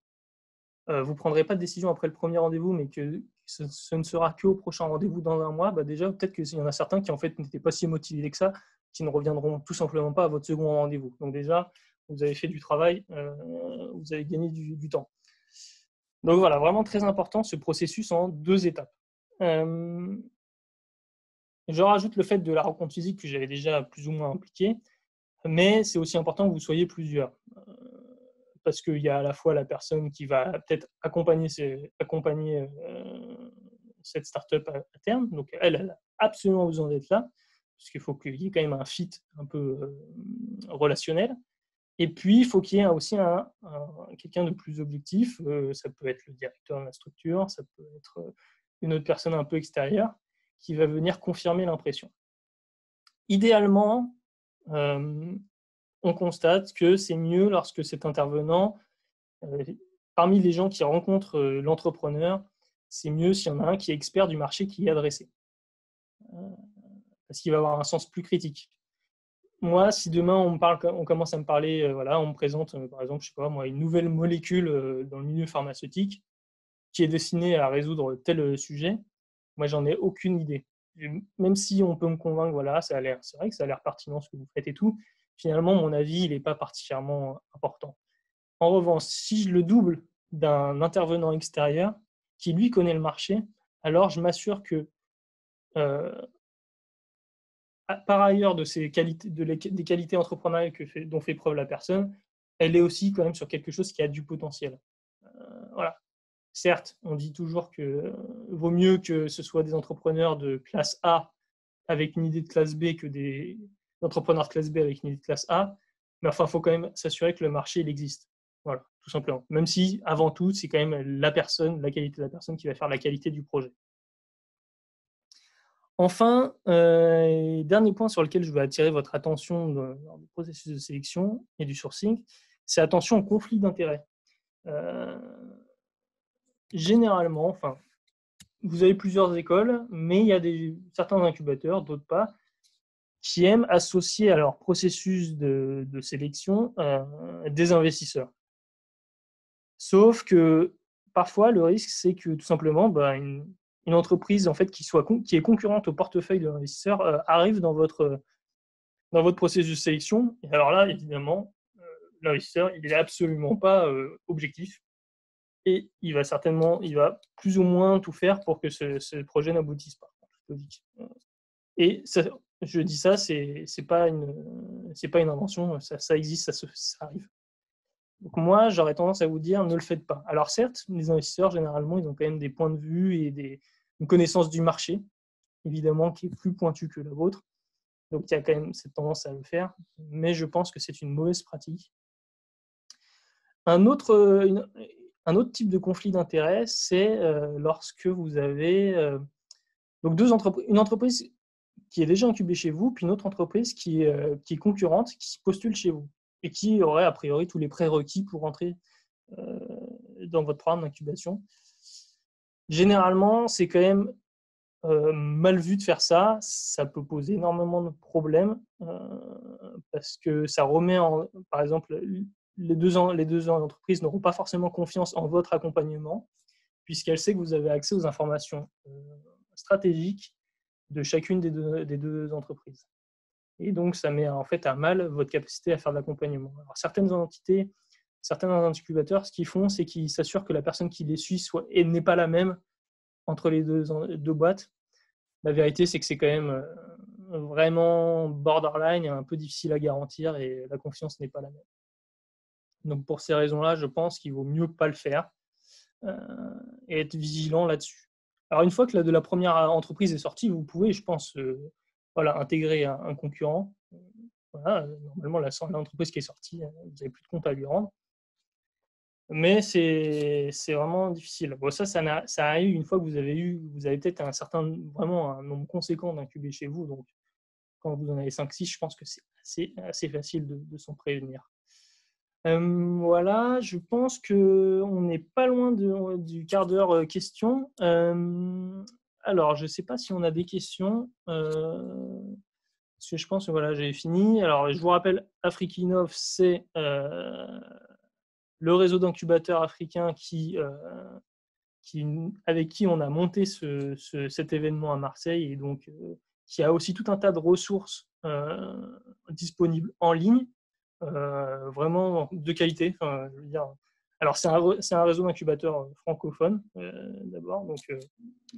vous ne prendrez pas de décision après le premier rendez-vous, mais que ce ne sera qu'au prochain rendez-vous dans 1 mois, déjà, peut-être qu'il y en a certains qui en fait n'étaient pas si motivés que ça, qui ne reviendront tout simplement pas à votre second rendez-vous. Donc déjà, vous avez fait du travail, vous avez gagné du temps. Donc voilà, vraiment très important ce processus en 2 étapes. Je rajoute le fait de la rencontre physique que j'avais déjà plus ou moins impliqué, mais c'est aussi important que vous soyez plusieurs. Parce qu'il y a à la fois la personne qui va peut-être accompagner cette startup à terme. Donc, elle a absolument besoin d'être là, puisqu'il faut qu'il y ait quand même un fit un peu relationnel. Et puis, il faut qu'il y ait aussi quelqu'un de plus objectif. Ça peut être le directeur de la structure, ça peut être une autre personne un peu extérieure qui va venir confirmer l'impression. Idéalement, on constate que c'est mieux lorsque cet intervenant, parmi les gens qui rencontrent l'entrepreneur, c'est mieux s'il y en a un qui est expert du marché qui est adressé. Parce qu'il va avoir un sens plus critique. Moi, si demain on commence à me parler, on me présente par exemple, je sais pas moi, une nouvelle molécule dans le milieu pharmaceutique qui est destinée à résoudre tel sujet, moi j'en ai aucune idée. Même si on peut me convaincre, voilà, c'est vrai que ça a l'air pertinent ce que vous faites et tout, finalement mon avis il n'est pas particulièrement important. En revanche, si je le double d'un intervenant extérieur qui lui connaît le marché, alors je m'assure que par ailleurs de des qualités entrepreneuriales dont fait preuve la personne, elle est aussi quand même sur quelque chose qui a du potentiel. Voilà. Certes, on dit toujours que vaut mieux que ce soit des entrepreneurs de classe A avec une idée de classe B que des entrepreneur de classe B avec une idée de classe A, mais enfin, il faut quand même s'assurer que le marché, il existe. Voilà, tout simplement. Même si, avant tout, c'est quand même la personne, la qualité de la personne qui va faire la qualité du projet. Enfin, dernier point sur lequel je veux attirer votre attention dans le processus de sélection et du sourcing, c'est attention au conflit d'intérêts. Généralement, enfin, vous avez plusieurs écoles, mais il y a certains incubateurs, d'autres pas, qui aiment associer à leur processus de sélection des investisseurs. Sauf que parfois, le risque, c'est que tout simplement, une entreprise en fait, qui est concurrente au portefeuille de l'investisseur arrive dans votre processus de sélection. Et alors là, évidemment, l'investisseur, il n'est absolument pas objectif. Et il va plus ou moins tout faire pour que ce projet n'aboutisse pas. Et ça, je dis ça, c'est pas une invention, ça existe, ça arrive. Donc moi, j'aurais tendance à vous dire, ne le faites pas. Alors certes, les investisseurs, généralement, ils ont quand même des points de vue et une connaissance du marché, évidemment, qui est plus pointue que la vôtre. Donc il y a quand même cette tendance à le faire, mais je pense que c'est une mauvaise pratique. Un autre type de conflit d'intérêts, c'est lorsque vous avez donc une entreprise qui est déjà incubée chez vous, puis une autre entreprise qui est concurrente, qui postule chez vous et qui aurait a priori tous les prérequis pour entrer dans votre programme d'incubation. Généralement, c'est quand même mal vu de faire ça. Ça peut poser énormément de problèmes parce que ça remet par exemple, les deux entreprises n'auront pas forcément confiance en votre accompagnement puisqu'elles savent que vous avez accès aux informations stratégiques de chacune des deux entreprises. Et donc, ça met en fait à mal votre capacité à faire de l'accompagnement. Alors, certains incubateurs, ce qu'ils font, c'est qu'ils s'assurent que la personne qui les suit n'est pas la même entre les deux boîtes. La vérité, c'est que c'est quand même vraiment borderline, un peu difficile à garantir et la confiance n'est pas la même. Donc, pour ces raisons-là, je pense qu'il vaut mieux pas le faire et être vigilant là-dessus. Alors, une fois que la première entreprise est sortie, vous pouvez, je pense, intégrer un concurrent. Voilà, normalement, l'entreprise qui est sortie, vous n'avez plus de compte à lui rendre. Mais c'est vraiment difficile. Bon, ça arrive une fois que vous avez peut-être vraiment un nombre conséquent d'incubés chez vous. Donc, quand vous en avez 5-6, je pense que c'est assez facile de s'en prévenir. Voilà, je pense qu'on n'est pas loin du quart d'heure questions. Alors, je ne sais pas si on a des questions. Parce que je pense que voilà, j'ai fini. Alors, je vous rappelle, Afrikinov, c'est le réseau d'incubateurs africains avec qui on a monté cet événement à Marseille et donc qui a aussi tout un tas de ressources disponibles en ligne, vraiment de qualité. Enfin, je veux dire, alors c'est un réseau d'incubateurs francophones d'abord, donc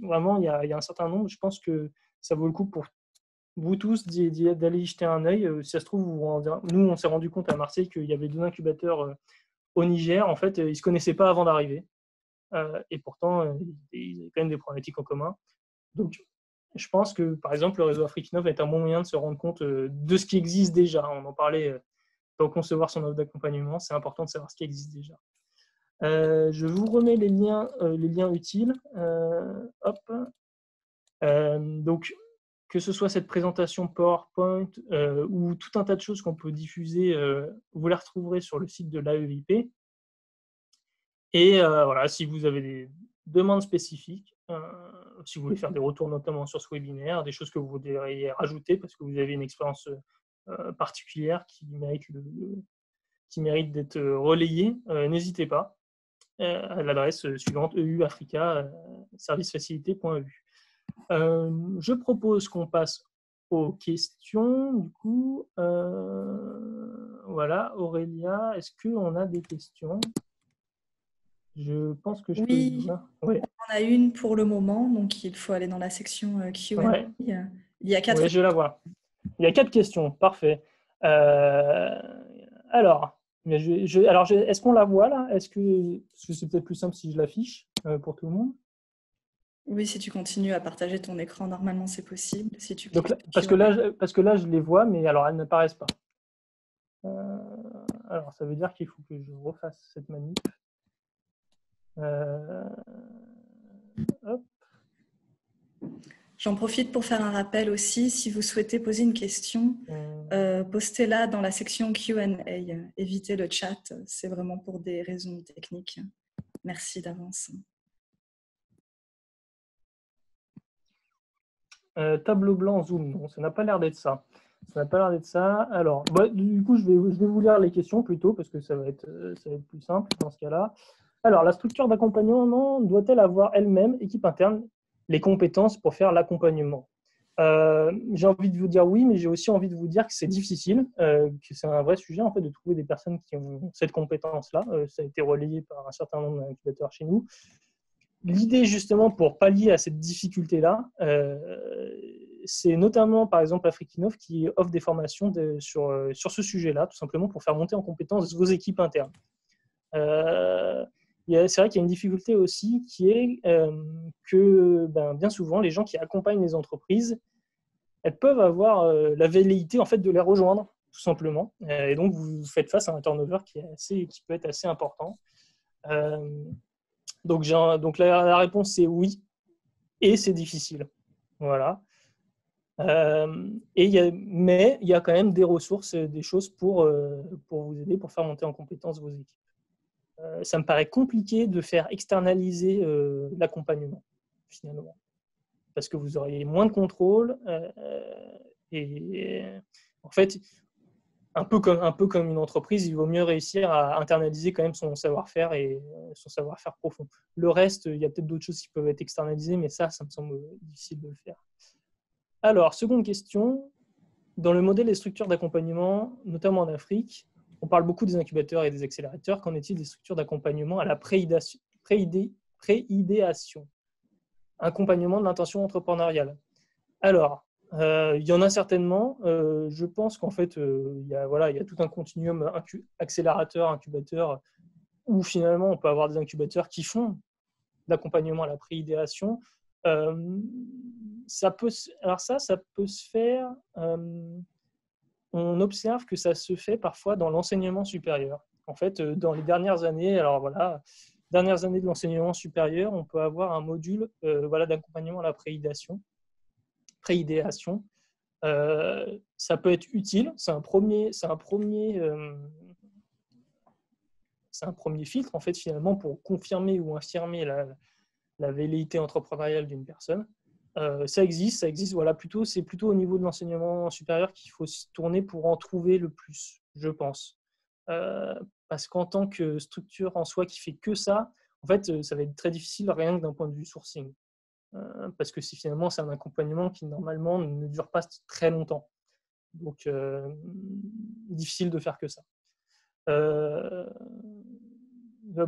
vraiment il y a un certain nombre. Je pense que ça vaut le coup pour vous tous d'aller y jeter un œil. Si ça se trouve, nous on s'est rendu compte à Marseille qu'il y avait 2 incubateurs au Niger. En fait, ils ne se connaissaient pas avant d'arriver. Et pourtant, ils avaient quand même des problématiques en commun. Donc, je pense que, par exemple, le réseau Afrikinov est un bon moyen de se rendre compte de ce qui existe déjà. On en parlait pour concevoir son offre d'accompagnement. C'est important de savoir ce qui existe déjà. Je vous remets les liens utiles. Donc, que ce soit cette présentation PowerPoint ou tout un tas de choses qu'on peut diffuser, vous les retrouverez sur le site de l'AEIP. Et voilà, si vous avez des demandes spécifiques, si vous voulez faire des retours notamment sur ce webinaire, des choses que vous voudriez rajouter parce que vous avez une expérience particulière qui mérite d'être relayée, n'hésitez pas à l'adresse suivante euafrica-servicefacilité.eu. Je propose qu'on passe aux questions. Du coup, voilà, Aurélia, est-ce qu'on a des questions ? Je pense que je peux le voir. Oui, on a une pour le moment, donc il faut aller dans la section Q&A. Ouais. Il y a 4 Oui, je la vois. Il y a 4 questions, parfait. Alors, est-ce qu'on la voit là? Parce que c'est peut-être plus simple si je l'affiche pour tout le monde. Oui, si tu continues à partager ton écran, normalement c'est possible. Si tu Donc, cliques sur parce que là, je les vois, mais alors elles n'apparaissent pas. Alors, ça veut dire qu'il faut que je refasse cette manip. Hop. J'en profite pour faire un rappel aussi. Si vous souhaitez poser une question, postez-la dans la section Q&A. Évitez le chat, c'est vraiment pour des raisons techniques. Merci d'avance. Tableau blanc Zoom, non, ça n'a pas l'air d'être ça. Ça n'a pas l'air d'être ça. Alors, du coup, je vais vous lire les questions plutôt, parce que ça va être plus simple dans ce cas-là. Alors, la structure d'accompagnement doit-elle avoir elle-même, équipe interne, les compétences pour faire l'accompagnement? J'ai envie de vous dire oui, mais j'ai aussi envie de vous dire que c'est difficile, que c'est un vrai sujet en fait de trouver des personnes qui ont cette compétence-là. Ça a été relayé par un certain nombre d'incubateurs chez nous. L'idée justement pour pallier à cette difficulté-là, c'est notamment par exemple Afrikinov qui offre des formations sur ce sujet-là, tout simplement pour faire monter en compétence vos équipes internes. C'est vrai qu'il y a une difficulté aussi qui est que bien souvent les gens qui accompagnent les entreprises, elles peuvent avoir la velléité en fait de les rejoindre tout simplement, et donc vous faites face à un turnover qui peut être assez important. Donc la réponse c'est oui, et c'est difficile. Voilà. Mais il y a quand même des ressources, des choses pour vous aider, pour faire monter en compétence vos équipes. Ça me paraît compliqué de faire externaliser l'accompagnement, finalement, parce que vous auriez moins de contrôle. Et en fait, un peu comme une entreprise, il vaut mieux réussir à internaliser quand même son savoir-faire et son savoir-faire profond. Le reste, il y a peut-être d'autres choses qui peuvent être externalisées, mais ça me semble difficile de le faire. Alors, seconde question. Dans le modèle des structures d'accompagnement, notamment en Afrique, on parle beaucoup des incubateurs et des accélérateurs. Qu'en est-il des structures d'accompagnement à la préidéation, accompagnement de l'intention entrepreneuriale? Alors, il y en a certainement. Je pense qu'en fait, il y a tout un continuum accélérateur, incubateur, où finalement, on peut avoir des incubateurs qui font l'accompagnement à la préidéation. Ça peut se faire. On observe que ça se fait parfois dans l'enseignement supérieur. En fait, dans les dernières années, de l'enseignement supérieur, on peut avoir un module d'accompagnement à la préidéation. Ça peut être utile. C'est un premier filtre en fait finalement pour confirmer ou infirmer la velléité entrepreneuriale d'une personne. Ça existe. C'est plutôt au niveau de l'enseignement supérieur qu'il faut se tourner pour en trouver le plus, je pense. Parce qu'en tant que structure en soi qui fait que ça, en fait, ça va être très difficile rien que d'un point de vue sourcing. Parce que finalement, c'est un accompagnement qui normalement ne dure pas très longtemps. Donc, difficile de faire que ça.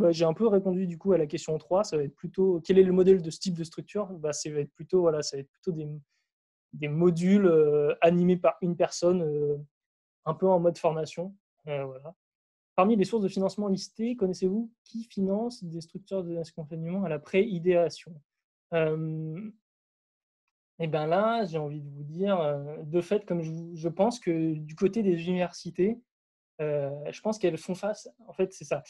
J'ai un peu répondu du coup à la question 3. Ça va être plutôt quel est le modèle de ce type de structure? Ça va être plutôt des modules animés par une personne, un peu en mode formation. Voilà. Parmi les sources de financement listées, connaissez-vous qui finance des structures d'accompagnement à la pré-idéation? Et bien là, j'ai envie de vous dire, de fait, comme je pense que du côté des universités, je pense qu'elles font face, en fait, c'est ça.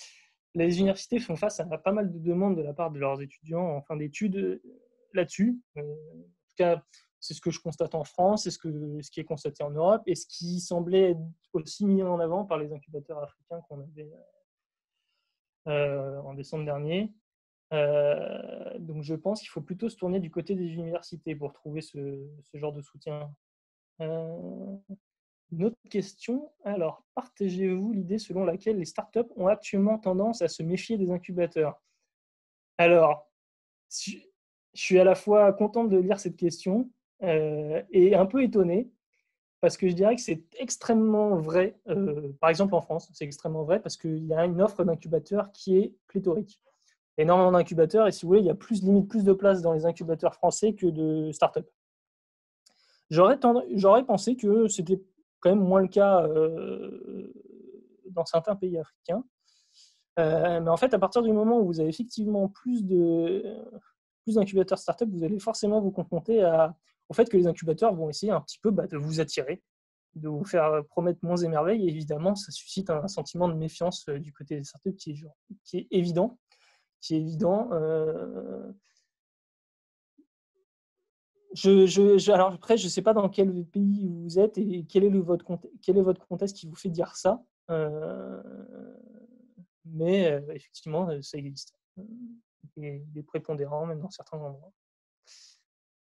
Les universités font face à pas mal de demandes de la part de leurs étudiants en fin d'études là-dessus. En tout cas, c'est ce que je constate en France, c'est ce qui est constaté en Europe et ce qui semblait être aussi mis en avant par les incubateurs africains qu'on avait en décembre dernier. Donc, je pense qu'il faut plutôt se tourner du côté des universités pour trouver ce genre de soutien. Une autre question. Alors, partagez-vous l'idée selon laquelle les startups ont actuellement tendance à se méfier des incubateurs? Alors, je suis à la fois contente de lire cette question et un peu étonné parce que je dirais que c'est extrêmement vrai. Par exemple, en France, c'est extrêmement vrai parce qu'il y a une offre d'incubateurs qui est pléthorique. Énormément d'incubateurs et si vous voulez, il y a limite plus de place dans les incubateurs français que de startups. J'aurais pensé que c'était quand même moins le cas dans certains pays africains. Mais en fait, à partir du moment où vous avez effectivement plus de plus d'incubateurs startup, vous allez forcément vous confronter au fait que les incubateurs vont essayer un petit peu de vous attirer, de vous faire promettre monts et merveilles. Et évidemment, ça suscite un sentiment de méfiance du côté des startups qui est évident. Alors après, je ne sais pas dans quel pays vous êtes et quel est votre contexte qui vous fait dire ça. Mais effectivement, ça existe. Il est prépondérant, même dans certains endroits.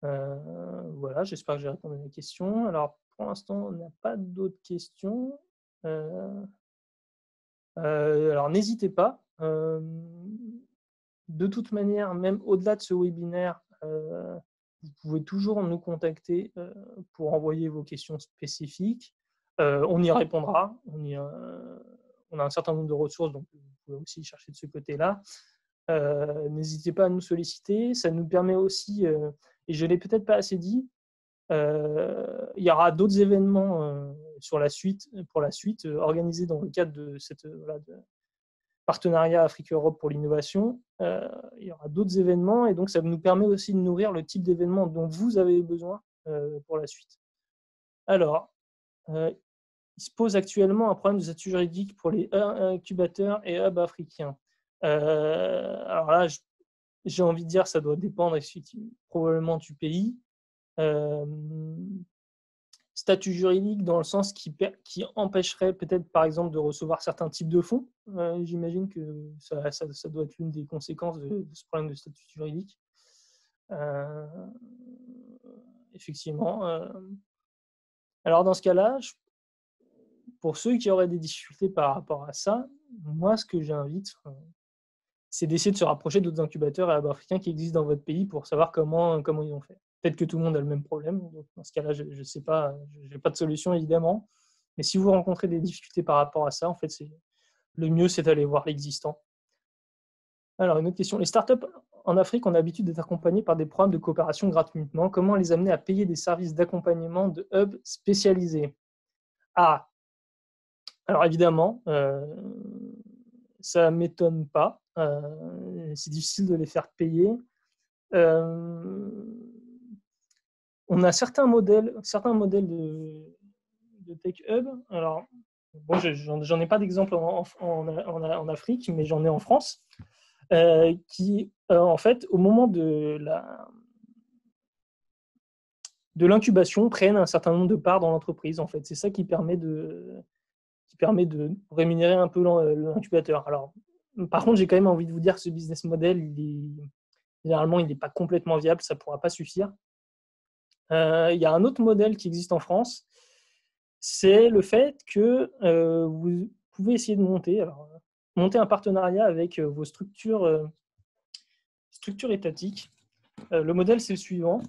Voilà, j'espère que j'ai répondu à la question. Alors, pour l'instant, on n'a pas d'autres questions. Alors, n'hésitez pas. De toute manière, même au-delà de ce webinaire, vous pouvez toujours nous contacter pour envoyer vos questions spécifiques. On y répondra. On a un certain nombre de ressources, donc vous pouvez aussi chercher de ce côté-là. N'hésitez pas à nous solliciter. Ça nous permet aussi, et je ne l'ai peut-être pas assez dit, il y aura d'autres événements pour la suite, organisés dans le cadre de cette partenariat Afrique-Europe pour l'innovation. Il y aura d'autres événements et donc ça nous permet aussi de nourrir le type d'événements dont vous avez besoin pour la suite. Alors, il se pose actuellement un problème de statut juridique pour les incubateurs et hubs africains. Alors là, j'ai envie de dire ça doit dépendre probablement du pays. Statut juridique dans le sens qui empêcherait peut-être par exemple de recevoir certains types de fonds. J'imagine que ça doit être l'une des conséquences de ce problème de statut juridique. Effectivement. Alors dans ce cas-là, pour ceux qui auraient des difficultés par rapport à ça, moi ce que j'invite, c'est d'essayer de se rapprocher d'autres incubateurs et hubs africains qui existent dans votre pays pour savoir comment ils ont fait. Peut-être que tout le monde a le même problème. Donc dans ce cas-là, je ne sais pas, je n'ai pas de solution évidemment. Mais si vous rencontrez des difficultés par rapport à ça, en fait, le mieux, c'est d'aller voir l'existant. Alors, une autre question. Les startups en Afrique ont l'habitude d'être accompagnées par des programmes de coopération gratuitement. Comment les amener à payer des services d'accompagnement de hubs spécialisés? Alors évidemment, ça ne m'étonne pas. C'est difficile de les faire payer. On a certains modèles de tech hub. Alors, bon, j'en ai pas d'exemple en Afrique, mais j'en ai en France, qui, en fait, au moment de l'incubation, prennent un certain nombre de parts dans l'entreprise. En fait, c'est ça qui permet de rémunérer un peu l'incubateur. Alors, par contre, j'ai quand même envie de vous dire que ce business model, généralement, il n'est pas complètement viable, ça ne pourra pas suffire. Il y a un autre modèle qui existe en France, c'est le fait que vous pouvez essayer de monter un partenariat avec vos structures étatiques. Le modèle, c'est le suivant.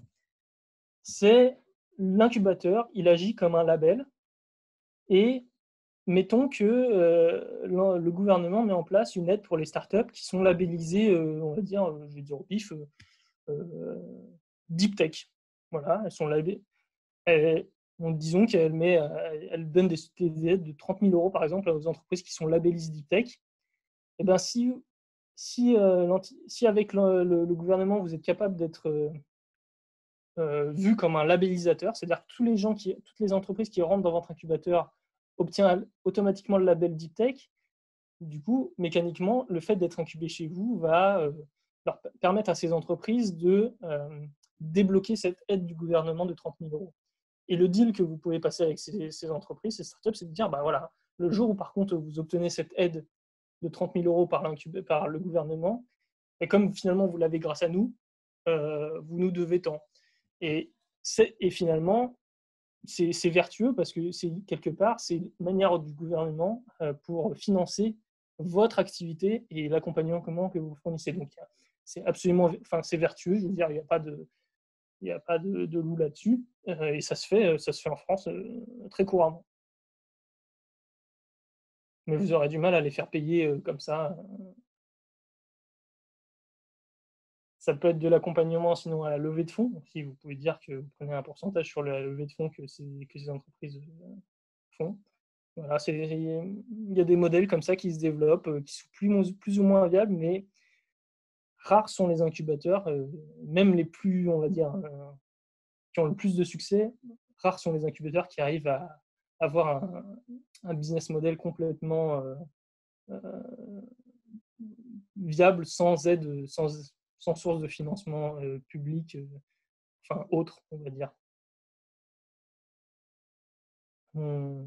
C'est l'incubateur, il agit comme un label et mettons que le gouvernement met en place une aide pour les startups qui sont labellisées, on va dire, je vais dire au pif, Deep Tech. Voilà, elles sont labellisées. Disons qu'elle donne des aides de 30 000 € par exemple aux entreprises qui sont labellisées Deep Tech. Et ben si avec le gouvernement vous êtes capable d'être vu comme un labellisateur, c'est-à-dire que toutes les entreprises qui rentrent dans votre incubateur obtiennent automatiquement le label Deep Tech. Du coup, mécaniquement, le fait d'être incubé chez vous va leur permettre à ces entreprises de débloquer cette aide du gouvernement de 30 000 €. Et le deal que vous pouvez passer avec ces entreprises, ces startups, c'est de dire, voilà, le jour où par contre vous obtenez cette aide de 30 000 € par le gouvernement, et comme finalement vous l'avez grâce à nous, vous nous devez tant. Et finalement, c'est vertueux parce que quelque part, c'est une manière du gouvernement pour financer votre activité et l'accompagnement que vous fournissez. Donc, c'est vertueux. Je veux dire, il n'y a pas de loup là-dessus. Et ça se fait en France très couramment. Mais vous aurez du mal à les faire payer comme ça. Ça peut être de l'accompagnement, sinon à la levée de fonds. Si vous pouvez dire que vous prenez un pourcentage sur la levée de fonds que ces entreprises font. Voilà, il y a des modèles comme ça qui se développent, qui sont plus ou moins viables, mais rares sont les incubateurs, même les plus, on va dire, qui ont le plus de succès, rares sont les incubateurs qui arrivent à avoir un business model complètement viable, sans aide, sans source de financement public, enfin autre, on va dire. Je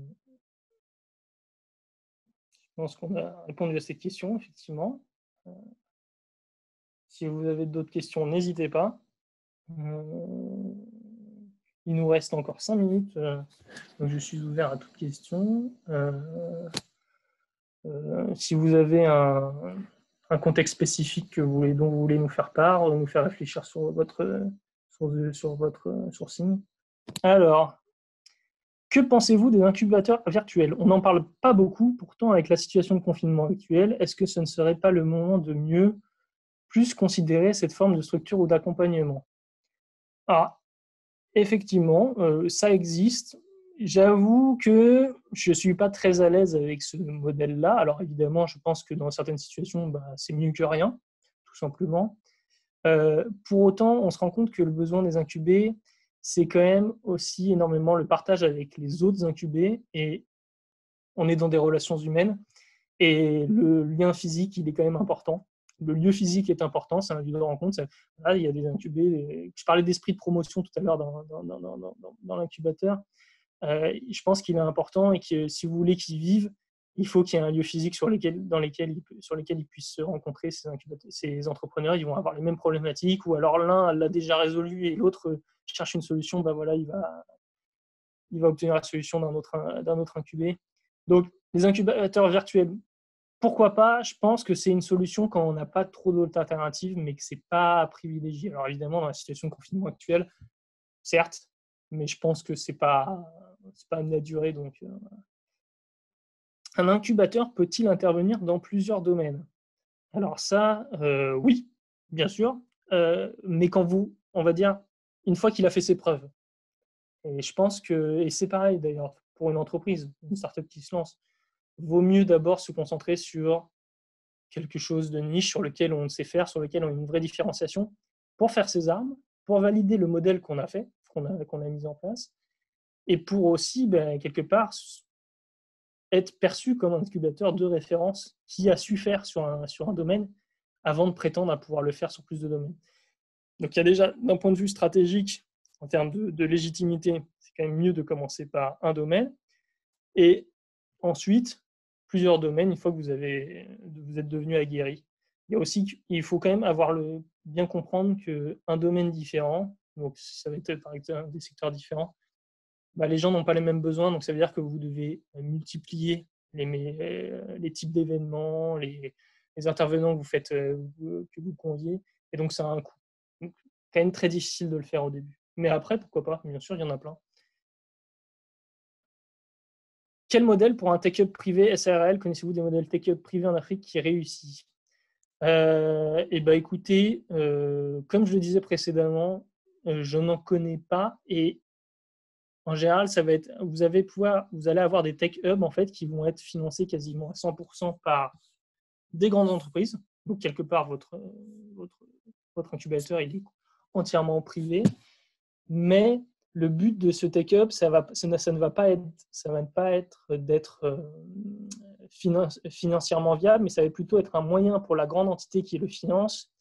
pense qu'on a répondu à cette question, effectivement. Si vous avez d'autres questions, n'hésitez pas. Il nous reste encore 5 minutes, donc je suis ouvert à toute question. Si vous avez un contexte spécifique dont vous voulez nous faire part, nous faire réfléchir sur votre sourcing. Alors, que pensez-vous des incubateurs virtuels? On n'en parle pas beaucoup, pourtant avec la situation de confinement actuelle, est-ce que ce ne serait pas le moment de mieux plus considérer cette forme de structure ou d'accompagnement? Ah, effectivement, ça existe. J'avoue que je ne suis pas très à l'aise avec ce modèle-là. Alors évidemment, je pense que dans certaines situations, c'est mieux que rien, tout simplement. Pour autant, on se rend compte que le besoin des incubés, c'est quand même aussi énormément le partage avec les autres incubés. Et on est dans des relations humaines. Et le lien physique, il est quand même important. Le lieu physique est important, c'est un lieu de rencontre. Là, il y a des incubés. Je parlais d'esprit de promotion tout à l'heure dans l'incubateur. Je pense qu'il est important et que si vous voulez qu'ils vivent, il faut qu'il y ait un lieu physique sur lequel ils puissent se rencontrer, ces entrepreneurs. Ils vont avoir les mêmes problématiques, ou alors l'un l'a déjà résolu et l'autre cherche une solution. Voilà, il va obtenir la solution d'un autre incubé. Donc, les incubateurs virtuels, pourquoi pas? Je pense que c'est une solution quand on n'a pas trop d'autres alternatives, mais que ce n'est pas à privilégier. Alors évidemment, dans la situation de confinement actuelle, certes, mais je pense que ce n'est pas amené à durer. Donc, un incubateur peut-il intervenir dans plusieurs domaines? Alors ça, oui, bien sûr, mais on va dire, une fois qu'il a fait ses preuves. Et je pense que, et c'est pareil d'ailleurs pour une entreprise, une startup qui se lance, vaut mieux d'abord se concentrer sur quelque chose de niche, sur lequel on sait faire, sur lequel on a une vraie différenciation, pour faire ses armes, pour valider le modèle qu'on a fait, qu'on a mis en place, et pour aussi, quelque part, être perçu comme un incubateur de référence qui a su faire sur un domaine avant de prétendre à pouvoir le faire sur plus de domaines. Donc il y a déjà, d'un point de vue stratégique, en termes de légitimité, c'est quand même mieux de commencer par un domaine. Et ensuite, plusieurs domaines, une fois que vous êtes devenu aguerri. Il faut quand même bien comprendre qu'un domaine différent, donc ça va être par exemple des secteurs différents, les gens n'ont pas les mêmes besoins, donc ça veut dire que vous devez multiplier les types d'événements, les intervenants que vous conviez, et donc ça a un coût. Donc, quand même très difficile de le faire au début. Mais après, pourquoi pas? Bien sûr, il y en a plein. Quel modèle pour un take-up privé SARL? Connaissez-vous des modèles take-up privés en Afrique qui réussissent? Écoutez, comme je le disais précédemment, je n'en connais pas, et en général, vous allez avoir des tech hubs en fait, qui vont être financés quasiment à 100% par des grandes entreprises. Donc, quelque part, votre incubateur il est entièrement privé. Mais le but de ce tech hub, ça ne va pas être d'être financièrement viable, mais ça va plutôt être un moyen pour la grande entité qui le finance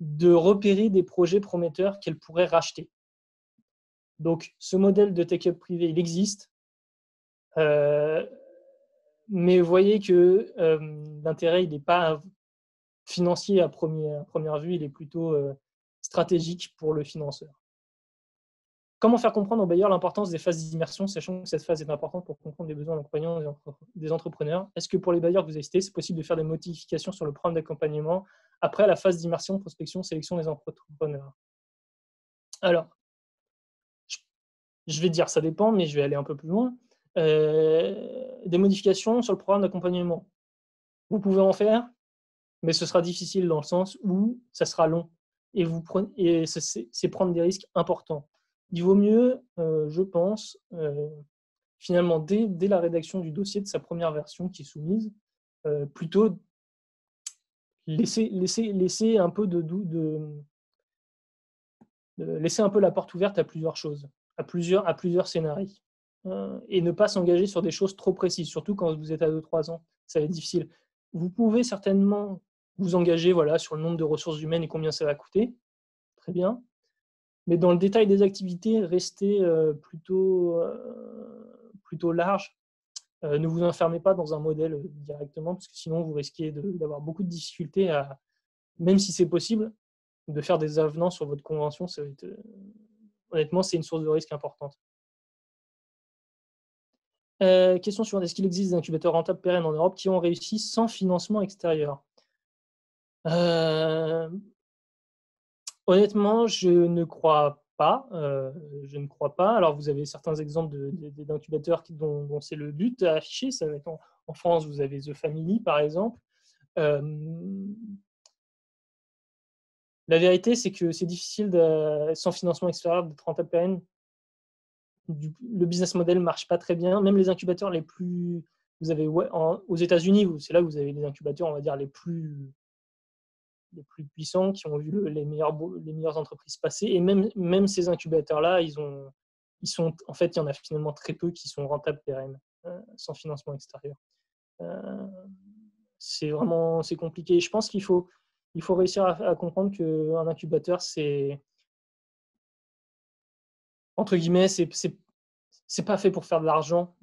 de repérer des projets prometteurs qu'elle pourrait racheter. Donc, ce modèle de tech-up privé, il existe. Mais vous voyez que l'intérêt, il n'est pas financier à première vue, il est plutôt stratégique pour le financeur. Comment faire comprendre aux bailleurs l'importance des phases d'immersion, sachant que cette phase est importante pour comprendre les besoins d'accompagnement des entrepreneurs? Est-ce que pour les bailleurs que vous avez cités, c'est possible de faire des modifications sur le programme d'accompagnement après la phase d'immersion, prospection, sélection des entrepreneurs? Alors, je vais dire ça dépend, mais je vais aller un peu plus loin. Des modifications sur le programme d'accompagnement. Vous pouvez en faire, mais ce sera difficile dans le sens où ça sera long. Et c'est prendre des risques importants. Il vaut mieux, je pense, finalement, dès la rédaction du dossier de sa première version qui est soumise, plutôt laisser un peu laisser un peu la porte ouverte à plusieurs choses, à plusieurs scénarios. Et ne pas s'engager sur des choses trop précises, surtout quand vous êtes à 2-3 ans, ça va être difficile. Vous pouvez certainement vous engager sur le nombre de ressources humaines et combien ça va coûter, très bien, mais dans le détail des activités, restez plutôt large. Ne vous enfermez pas dans un modèle directement, parce que sinon vous risquez d'avoir beaucoup de difficultés même si c'est possible, de faire des avenants sur votre convention. Ça va être, honnêtement, c'est une source de risque importante. Question suivante. Est-ce qu'il existe des incubateurs rentables pérennes en Europe qui ont réussi sans financement extérieur? Honnêtement, je ne crois pas. Alors, vous avez certains exemples d'incubateurs dont c'est le but à afficher. Ça va être en France, vous avez The Family, par exemple. La vérité, c'est que c'est difficile, sans financement extérieur, d'être rentable pérenne. Le business model ne marche pas très bien. Même les incubateurs les plus... Vous avez, aux États-Unis, c'est là où vous avez les incubateurs, on va dire, les plus puissants, qui ont vu les meilleures entreprises passer. Et même ces incubateurs-là, en fait, il y en a finalement très peu qui sont rentables pérennes, sans financement extérieur. C'est compliqué. Je pense qu'il faut réussir à comprendre qu'un incubateur, c'est, entre guillemets, c'est pas fait pour faire de l'argent.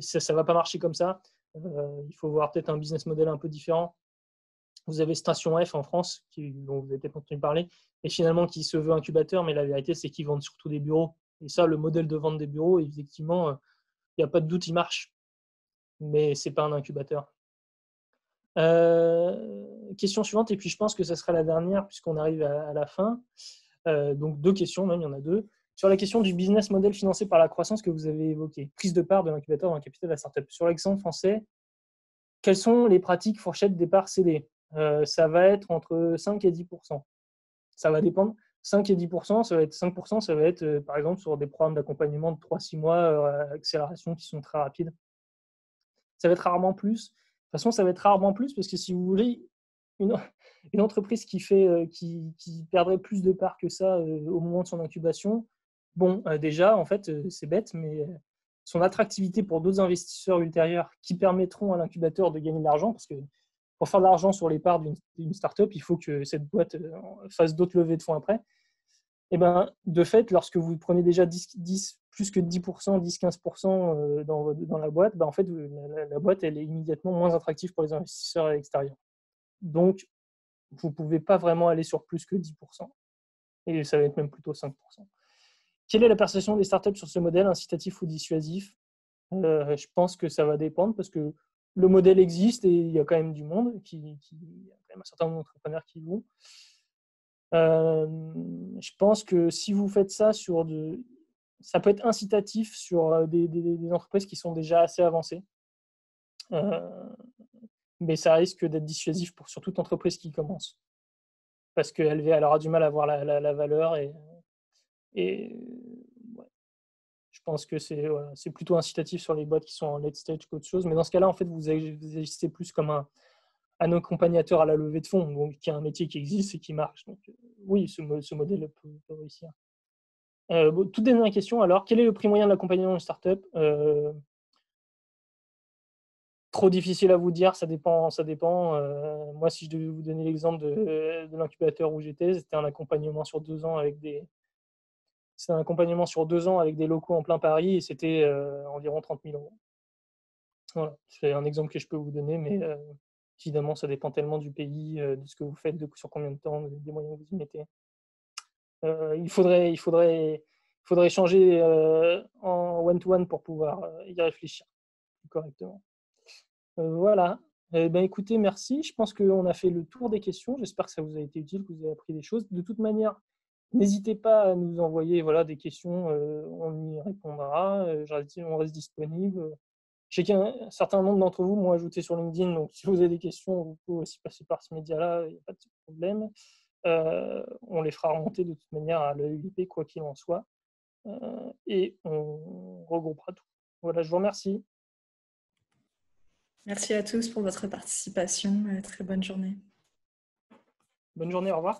Ça va pas marcher comme ça. Il faut voir peut-être un business model un peu différent. Vous avez Station F en France, dont vous avez peut-être entendu parler, et finalement qui se veut incubateur, mais la vérité, c'est qu'ils vendent surtout des bureaux. Et ça, le modèle de vente des bureaux, effectivement, il n'y a pas de doute, il marche. Mais ce n'est pas un incubateur. Question suivante, et puis je pense que ce sera la dernière, puisqu'on arrive à la fin. Donc 2 questions, même, il y en a 2. Sur la question du business model financé par la croissance que vous avez évoqué, prise de part de l'incubateur dans le capital de la startup. Sur l'exemple français, quelles sont les pratiques fourchettes départ CD? Ça va être entre 5 et 10%. Ça va dépendre. 5 et 10%, ça va être 5%, ça va être par exemple sur des programmes d'accompagnement de 3-6 mois, accélération qui sont très rapides. Ça va être rarement plus. De toute façon, ça va être rarement plus parce que si vous voulez, une entreprise qui perdrait plus de parts que ça au moment de son incubation, bon, déjà, en fait, c'est bête, mais son attractivité pour d'autres investisseurs ultérieurs qui permettront à l'incubateur de gagner de l'argent, parce que pour faire de l'argent sur les parts d'une startup, il faut que cette boîte fasse d'autres levées de fonds après. Et ben, de fait, lorsque vous prenez déjà plus que 10%, 10-15% dans la boîte, ben en fait, la boîte elle est immédiatement moins attractive pour les investisseurs extérieurs. Donc, vous ne pouvez pas vraiment aller sur plus que 10%. Et ça va être même plutôt 5%. Quelle est la perception des startups sur ce modèle, incitatif ou dissuasif? Je pense que ça va dépendre parce que le modèle existe et il y a quand même du monde, il y a quand même un certain nombre d'entrepreneurs qui y vont. Je pense que si vous faites ça ça peut être incitatif sur des entreprises qui sont déjà assez avancées. Mais ça risque d'être dissuasif sur toute entreprise qui commence. Parce qu'elle aura du mal à voir la valeur et ouais. Je pense que c'est plutôt incitatif sur les boîtes qui sont en late stage qu'autre chose. Mais dans ce cas-là, en fait, vous agissez plus comme un accompagnateur à la levée de fonds, donc qui a un métier qui existe et qui marche. Donc oui, ce modèle peut réussir. Toute dernière question alors, quel est le prix moyen de l'accompagnement d'une startup? Trop difficile à vous dire, ça dépend. Moi, si je devais vous donner l'exemple de l'incubateur où j'étais, c'était un accompagnement sur 2 ans avec des locaux en plein Paris et c'était environ 30 000 €. Voilà, c'est un exemple que je peux vous donner, mais évidemment, ça dépend tellement du pays, de ce que vous faites, sur combien de temps, des moyens que vous y mettez. Il faudrait changer en one-to-one pour pouvoir y réfléchir correctement. Voilà. Écoutez, merci. Je pense qu'on a fait le tour des questions. J'espère que ça vous a été utile, que vous avez appris des choses. De toute manière, n'hésitez pas à nous envoyer des questions. On y répondra. On reste disponible. Je sais qu'un certain nombre d'entre vous m'ont ajouté sur LinkedIn. Donc, si vous avez des questions, vous pouvez aussi passer par ce média-là. Il n'y a pas de problème. On les fera remonter de toute manière à l'EIP, quoi qu'il en soit. Et on regroupera tout. Voilà, je vous remercie. Merci à tous pour votre participation. Très bonne journée. Bonne journée, au revoir.